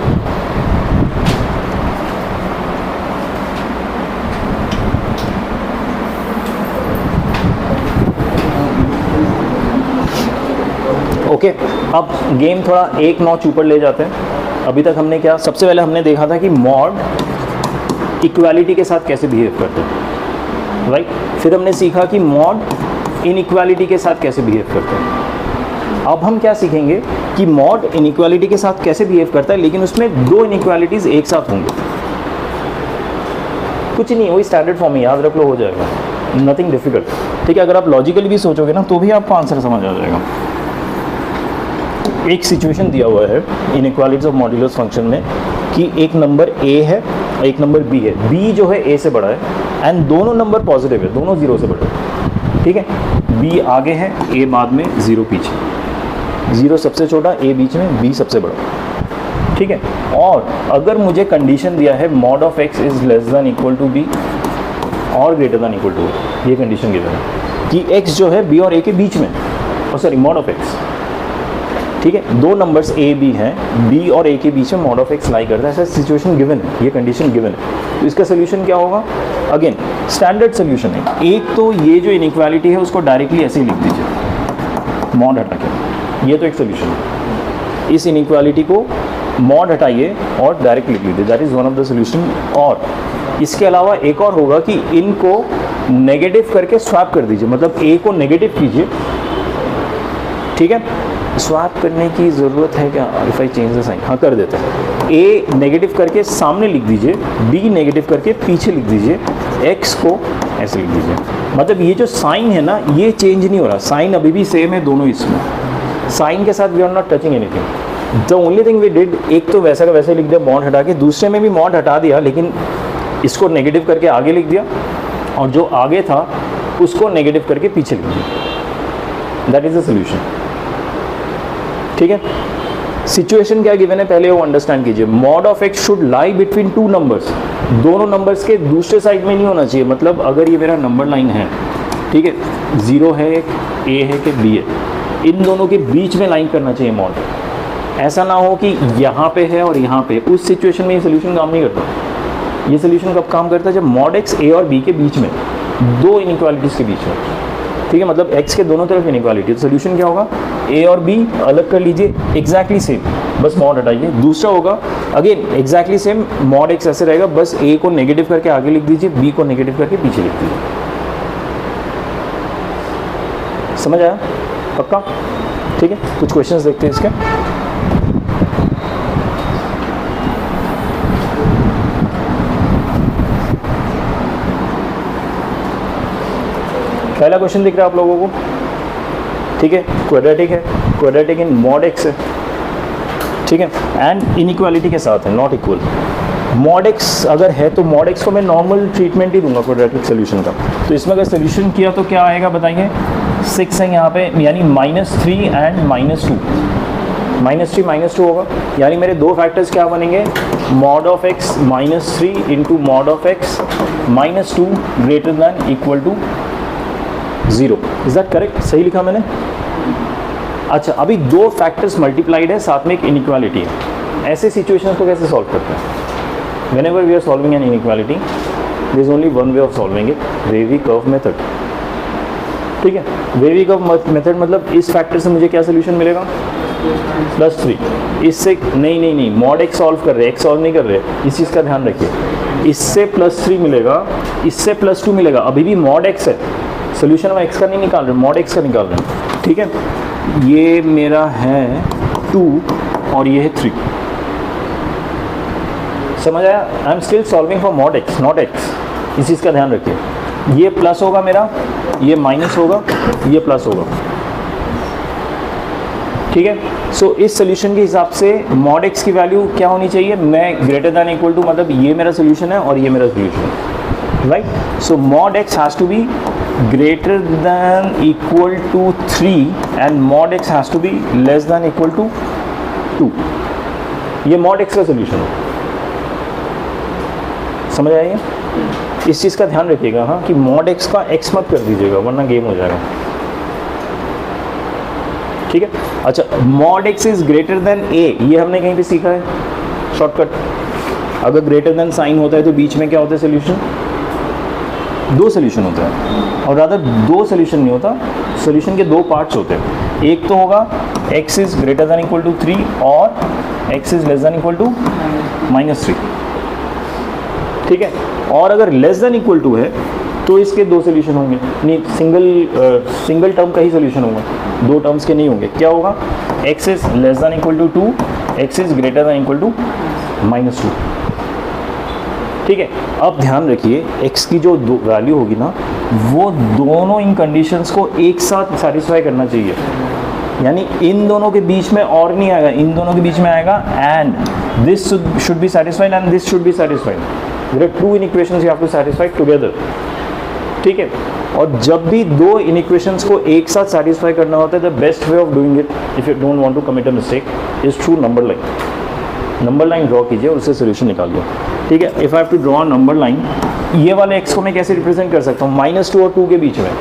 okay अब गेम थोड़ा एक नॉच ऊपर ले जाते हैं। अभी तक हमने क्या, सबसे पहले हमने देखा था कि मॉड इक्वालिटी के साथ कैसे बिहेव करते हैं, राइट। फिर हमने सीखा कि मॉड इनइक्वालिटी के साथ कैसे बिहेव करते हैं। अब हम क्या सीखेंगे कि मॉड इनइक्वालिटी के साथ कैसे बिहेव करता है, लेकिन उसमें दो इनइक्वालिटीज एक साथ होंगे। कुछ नहीं, वही स्टैंडर्ड फॉर्म में याद रख लो, हो जाएगा, नथिंग डिफिकल्ट। ठीक है, अगर आप लॉजिकली भी सोचोगे ना तो भी आपको आंसर समझ आ जाएगा। एक सिचुएशन दिया हुआ है इनइक्वालिटीज ऑफ मॉड्यूलस फंक्शन में कि एक नंबर a है और एक नंबर b है। b जो है a से बड़ा है एंड दोनों नंबर पॉजिटिव है, दोनों 0 से बड़े हैं। ठीक है, b आगे है, a बाद में, 0 पीछे। 0 सबसे छोटा, a बीच में, b सबसे बड़ा। ठीक है, और अगर मुझे कंडीशन दिया है mod of x is less than equal to b और greater than equal to a, ये कंडीशन गिवन है कि x जो है b और a के बीच में, और सॉरी मॉड ऑफ x, ठीक है, दो नंबर्स a b हैं, b और a के बीच में मॉड ऑफ x लाई करता है, ऐसा सिचुएशन गिवन है, ये कंडीशन गिवन है। तो इसका सोल्यूशन क्या होगा? अगेन स्टैंडर्ड सोल्यूशन है। एक तो ये जो इनइक्वालिटी है उसको डायरेक्टली ऐसे ही लिख दीजिए, मॉड हटा के, ये तो एक सोल्यूशन है। इस इनइक्वालिटी को मॉड हटाइए और डायरेक्ट लिख लीजिए, that is one of the solution. और इसके अलावा एक और होगा कि इनको नेगेटिव करके स्वैप कर दीजिए, मतलब a को नेगेटिव कीजिए। ठीक है, स्वैप करने की ज़रूरत है क्या? If I change the sign, हाँ कर देते हैं। a नेगेटिव करके सामने लिख दीजिए, b नेगेटिव करके पीछे लिख दीजिए, x को ऐसे लिख दीजिए। मतलब ये जो साइन है ना, ये चेंज नहीं हो रहा, साइन अभी भी सेम है दोनों इसमें। साइन के साथ we are not touching anything. The only thing we did, एक तो वैसा का वैसे लिख दिया मॉड हटा के, दूसरे में भी मॉड हटा दिया लेकिन इसको नेगेटिव करके आगे लिख दिया, और जो आगे था उसको नेगेटिव करके पीछे लिख दिया। That is the solution. ठीक है, सिचुएशन क्या गिवन है पहले वो अंडरस्टैंड कीजिए। Mod of x should lie between two numbers, दोनों नंबर्स के दूसरे साइड में नहीं होना चाहिए। मतलब अगर ये मेरा नंबर लाइन है, ठीक है, 0 है, a है कि b है, इन दोनों के बीच में लाइन करना चाहिए मॉड। ऐसा ना हो कि यहाँ पे है और यहाँ पे, उस सिचुएशन में ये सोल्यूशन काम नहीं करता। ये सोल्यूशन कब काम करता है? जब मॉड x a और b के बीच में, दो इनइक्वालिटीज़ के बीच में। ठीक है, मतलब x के दोनों तरफ इनइक्वालिटी। तो सोल्यूशन क्या होगा? a और b अलग कर लीजिए, एग्जैक्टली सेम, बस मॉड हटाइए। दूसरा होगा again exactly same, mod x ऐसे रहेगा, बस a को नेगेटिव करके आगे लिख दीजिए, b को नेगेटिव करके पीछे लिख दीजिए। समझ आया? पक्का? ठीक है, कुछ क्वेश्चंस देखते हैं इसके। पहला क्वेश्चन दिख रहा है आप लोगों को? ठीक है, क्वाड्रेटिक है, क्वाड्रेटिक इन मॉड x है, ठीक है, एंड इनइक्वालिटी के साथ है, नॉट इक्वल। मॉड x अगर है तो मॉड x को मैं नॉर्मल ट्रीटमेंट ही दूंगा क्वाड्रेटिक सोल्यूशन का। तो इसमें अगर सोल्यूशन किया तो क्या आएगा बताइए? 6 है यहाँ पे, यानी -3 एंड -2, -3 -2 होगा, यानी मेरे दो फैक्टर्स क्या बनेंगे? Mod of x -3 into mod of x -2 greater than equal to 0। Is that correct? सही लिखा मैंने? अच्छा, अभी दो फैक्टर्स मल्टीप्लाइड है, साथ में एक इनइक्वालिटी है। ऐसे सिचुएशंस को कैसे सॉल्व करते हैं? Whenever we are solving an inequality, there is only one way of solving it, wavy curve method. ठीक है, वेवी कर्व मेथड मतलब इस फैक्टर से मुझे क्या सोल्यूशन मिलेगा? +3। इससे नहीं, मॉड x सॉल्व कर रहे हैं, x सॉल्व नहीं कर रहे, इस चीज़ का ध्यान रखिए। इससे +3 मिलेगा, इससे +2 मिलेगा, अभी भी मॉड x है, सोल्यूशन में x का नहीं निकाल रहे, मॉड x का निकाल रहे हैं। ठीक है, ये मेरा है 2 और ये है 3। समझ आया? I am still solving for mod x, not x। इस चीज़ का ध्यान रखिए। ये प्लस होगा मेरा, ये माइनस होगा, ये प्लस होगा। ठीक है, सो इस सोल्यूशन के हिसाब से मॉड x की वैल्यू क्या होनी चाहिए? मैं ग्रेटर दैन इक्वल टू, मतलब ये मेरा सोल्यूशन है और ये मेरा सोल्यूशन है, right. So mod x has to be greater than equal to 3 and mod x has to be less than equal to 2। ये mod x का सोल्यूशन है। समझ आइए? इस चीज़ का ध्यान रखिएगा, हाँ, कि mod x का x मत कर दीजिएगा वरना गेम हो जाएगा। ठीक है। अच्छा, mod x is greater than a, ये हमने कहीं पे सीखा है शॉर्टकट। अगर ग्रेटर देन साइन होता है तो बीच में क्या होता है सोल्यूशन, दो सोल्यूशन होता है, और रादर दो सोल्यूशन नहीं होता, सोल्यूशन के दो पार्ट्स होते हैं। एक तो होगा x is greater than equal to 3 और x is less than equal to -3, ठीक है। और अगर लेस देन इक्वल टू है तो इसके दो सोल्यूशन होंगे, नहीं सिंगल टर्म का ही सोल्यूशन होगा, दो टर्म्स के नहीं होंगे। क्या होगा, x is less than equal to 2, x is greater than equal to -2, ठीक है। अब ध्यान रखिए x की जो वैल्यू होगी ना, वो दोनों इन कंडीशंस को एक साथ सेटिस्फाई करना चाहिए, यानी इन दोनों के बीच में और नहीं आएगा, इन दोनों के बीच में आएगा and this should be satisfied and this should be satisfied. There are two inequations you have to satisfy together, ठीक है। और जब भी दो इनइक्वेशंस को एक साथ सेटिस्फाई करना होता है, the best way of doing it if you don't want to commit a mistake is through number line. Number line draw कीजिए और उससे सोल्यूशन निकालिए, ठीक है। If I have to draw number line, ये वाले x को मैं कैसे रिप्रेजेंट कर सकता हूँ, -2 और 2 के बीच में,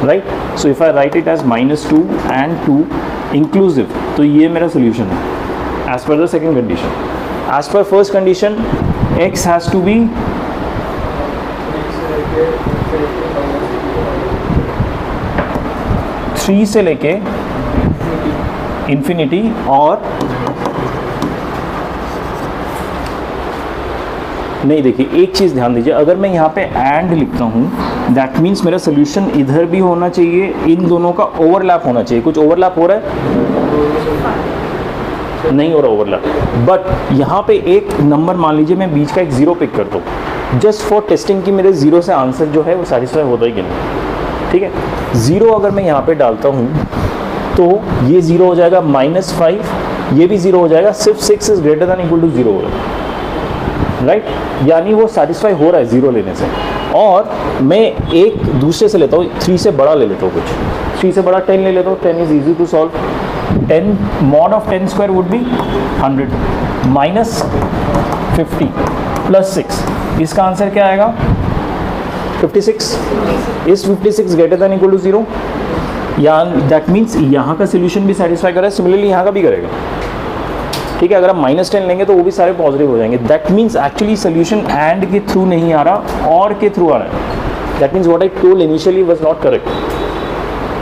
right. So if I write it as -2 and 2 inclusive, तो ये मेरा सोल्यूशन है as per the second condition. As per first condition x has to be three से लेके इंफिनिटी, और नहीं, देखिए एक चीज़ ध्यान दीजिए, अगर मैं यहाँ पे एंड लिखता हूँ दैट मीन्स मेरा सोल्यूशन इधर भी होना चाहिए, इन दोनों का ओवरलैप होना चाहिए। कुछ ओवरलैप हो रहा है, नहीं हो रहा ओवरलैप, बट यहाँ पे एक नंबर मान लीजिए मैं बीच का एक 0 पिक करता हूँ जस्ट फॉर टेस्टिंग कि मेरे 0 से आंसर जो है वो सेटिस्फाई होता है कि नहीं, ठीक है। 0 अगर मैं यहाँ पे डालता हूँ तो ये 0 हो जाएगा, -5 ये भी 0 हो जाएगा, सिर्फ 6 is greater than equal to 0 हो रहा है, राइट, यानी वो सेटिस्फाई हो रहा है 0 लेने से। और मैं एक दूसरे से लेता हूँ, 3 से बड़ा ले लेता हूँ, कुछ 3 से बड़ा 10 ले लेता हूँ, 10 is easy to solve. 10 mod of 10 square would be 100 -50 + 6, इसका आंसर क्या आएगा 56। Is 56 greater than equal to 0, या दैट मीन्स यहाँ का सोल्यूशन भी सेटिस्फाई कर रहा है, सिमिलरली यहाँ का भी करेगा, ठीक है। अगर आप -10 लेंगे तो वो भी सारे पॉजिटिव हो जाएंगे। That means actually solution and के थ्रू नहीं आ रहा, और के थ्रू आ रहा है। That means what I told initially was not correct,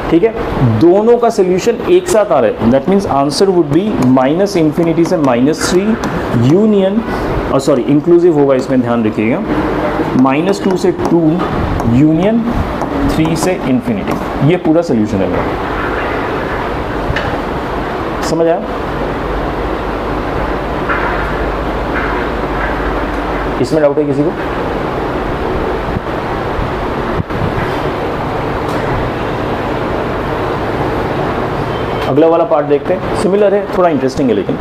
ठीक है। दोनों का सोल्यूशन एक साथ आ रहा है, that means answer would be -∞ से -3 यूनियन, सॉरी इंक्लूसिव होगा इसमें, ध्यान रखिएगा, -2 से 2 यूनियन 3 से ∞। ये पूरा सोल्यूशन है मेरा, समझ आया। इसमें डाउट है किसी को? अगला वाला पार्ट देखते हैं, सिमिलर है, थोड़ा इंटरेस्टिंग है लेकिन।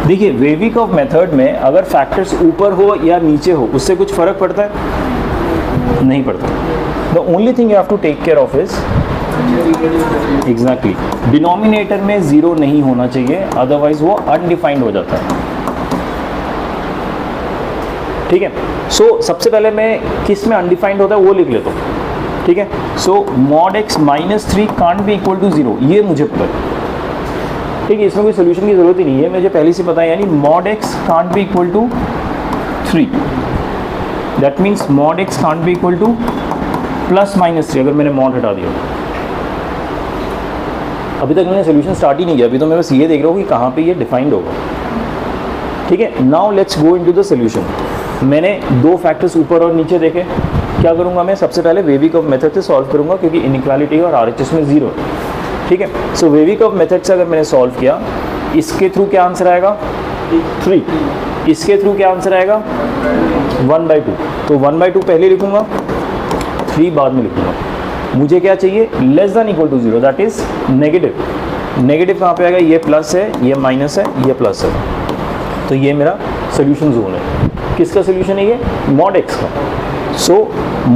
देखिए वेविकॉफ मेथड में अगर फैक्टर्स ऊपर हो या नीचे हो उससे कुछ फर्क पड़ता है? नहीं पड़ता। The only thing you have to take care of is exactly denominator में 0 नहीं होना चाहिए, अदरवाइज वो अनडिफाइंड हो जाता है, ठीक है। सो सबसे पहले मैं किस में अनडिफाइंड होता है वो लिख लेता हूँ, ठीक है। So mod x -3 can't be equal to 0, ये मुझे पता है, ठीक है। इसमें कोई सोल्यूशन की जरूरत ही नहीं है, मुझे पहले से पता है, यानी mod x can't be equal to 3, that means mod x can't be equal to +-3 अगर मैंने mod हटा दिया। अभी तक मैंने सोल्यूशन स्टार्ट ही नहीं किया, अभी तो मैं बस ये देख रहा हूँ कि कहाँ पे ये डिफाइंड होगा, ठीक है। Now let's go into the solution. मैंने दो फैक्टर्स ऊपर और नीचे देखे, क्या करूँगा मैं, सबसे पहले वेविकॉफ मेथड से सॉल्व करूँगा क्योंकि इनइक्वालिटी और RHS में 0 है, ठीक है। सो वेविकॉफ मेथड से अगर मैंने सॉल्व किया, इसके थ्रू क्या आंसर आएगा 3, इसके थ्रू क्या आंसर आएगा 1/2, तो 1/2 पहले लिखूँगा, 3 बाद में लिखूँगा। मुझे क्या चाहिए, less than equal to 0, that is negative. Negative कहाँ पे आएगा, ये प्लस है, ये माइनस है, ये प्लस है, तो ये मेरा सोल्यूशन जोन है। किसका सोल्यूशन है ये, mod x का। So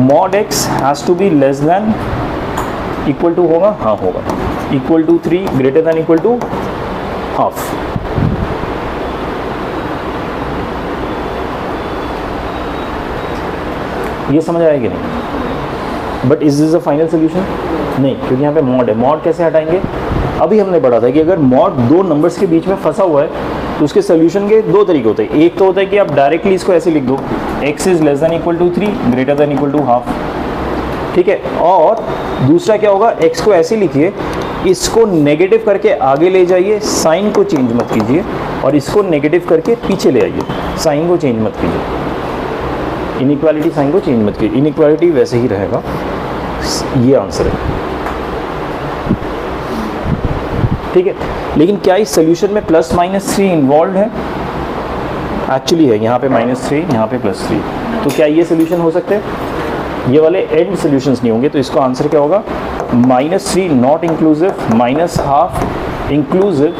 mod x has to be less than equal to होगा, हाँ होगा, equal to 3 greater than equal to half. ये समझ आएगी नहीं, but is this a final solution? नहीं, क्योंकि यहाँ पे मॉड है। मॉड कैसे हटाएंगे? अभी हमने पढ़ा था कि अगर मॉड दो नंबर्स के बीच में फंसा हुआ है तो उसके सोल्यूशन के दो तरीके होते हैं। एक तो होता है कि आप डायरेक्टली इसको ऐसे लिख दो, x is less than equal to 3 greater than equal to half, ठीक है। और दूसरा क्या होगा, x को ऐसे लिखिए, इसको नेगेटिव करके आगे ले जाइए, साइन को चेंज मत कीजिए, और इसको नेगेटिव करके पीछे ले आइए, साइन को चेंज मत कीजिए। इनइक्वालिटी साइन को चेंज मत कीजिए, इनइक्वालिटी वैसे ही रहेगा। ये आंसर है, ठीक है। लेकिन क्या इस सोल्यूशन में प्लस माइनस 3 इन्वॉल्व है? एक्चुअली है, यहाँ पे -3, यहाँ पे +3। तो क्या ये सोल्यूशन हो सकते हैं? ये वाले एंड सोल्यूशंस नहीं होंगे। तो इसका आंसर क्या होगा? -3 not inclusive, -12 inclusive,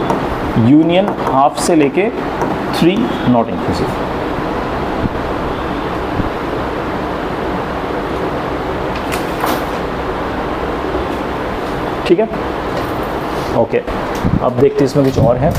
union half से लेके 3 नॉट इंक्लूसिव। ठीक है, ओके। अब देखते हैं इसमें कुछ और है।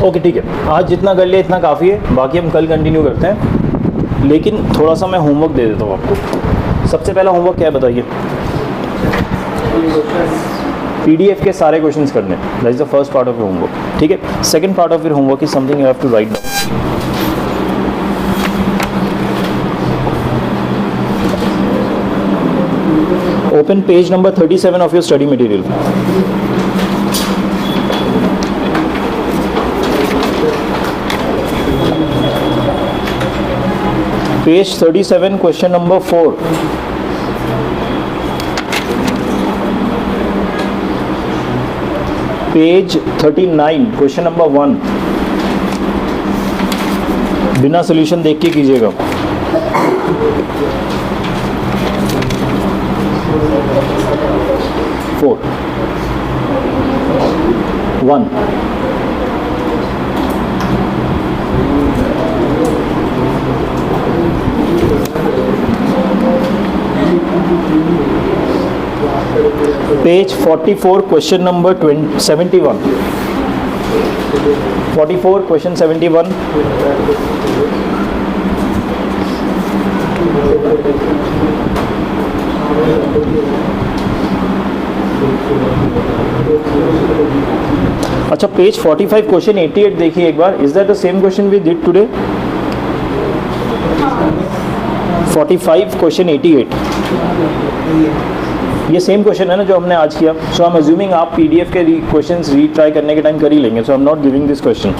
ओके, ठीक है। आज जितना कर लिया इतना काफ़ी है, बाकी हम कल कंटिन्यू करते हैं। लेकिन थोड़ा सा मैं होमवर्क दे देता हूँ आपको। सबसे पहला होमवर्क क्या है बताइए? PDF के सारे क्वेश्चंस करने, that is the first part of your homework, ठीक है। Second part of your homework is something you have to write down. Open page number 37 of your study material. Page 37 question number 4। Page 39 question number 1। बिना solution देख के कीजिएगा। Four 1 page 44 question number 71। 44 question 71। अच्छा, page 45 question 88 देखिए एक बार। Is that the same question we did today? 45 question 88 ये same question है ना जो हमने आज किया। सो आई एम अज्यूमिंग आप PDF के क्वेश्चंस रीट्राई करने के टाइम कर ही लेंगे। So I am not giving this question.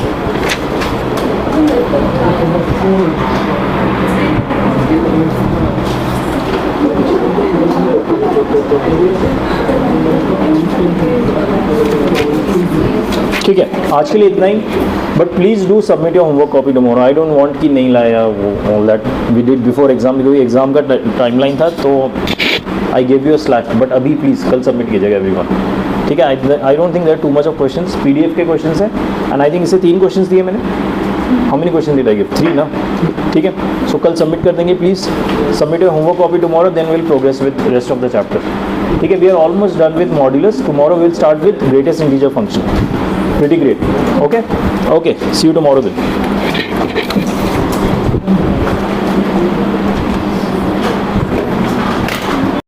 ठीक है, आज के लिए इतना ही। But please do submit your homework copy tomorrow. I don't want कि नहीं लाया वो all that we did before exam, क्योंकि एग्जाम का टाइमलाइन था तो I gave you a slack. But अभी प्लीज़ कल सबमिट कीजिएगा एवरीवन, ठीक है। I don't think there too much of questions. PDF के क्वेश्चंस हैं एंड आई थिंक इससे 3 क्वेश्चंस दिए मैंने। How many question did I give? 3 ना, ठीक है। सो कल सबमिट कर देंगे। Please submit your homework copy tomorrow, then will progress with rest of the chapter, ठीक है। We are almost done with modulus. Tomorrow will start with greatest integer function. Pretty great. Okay, see you tomorrow then.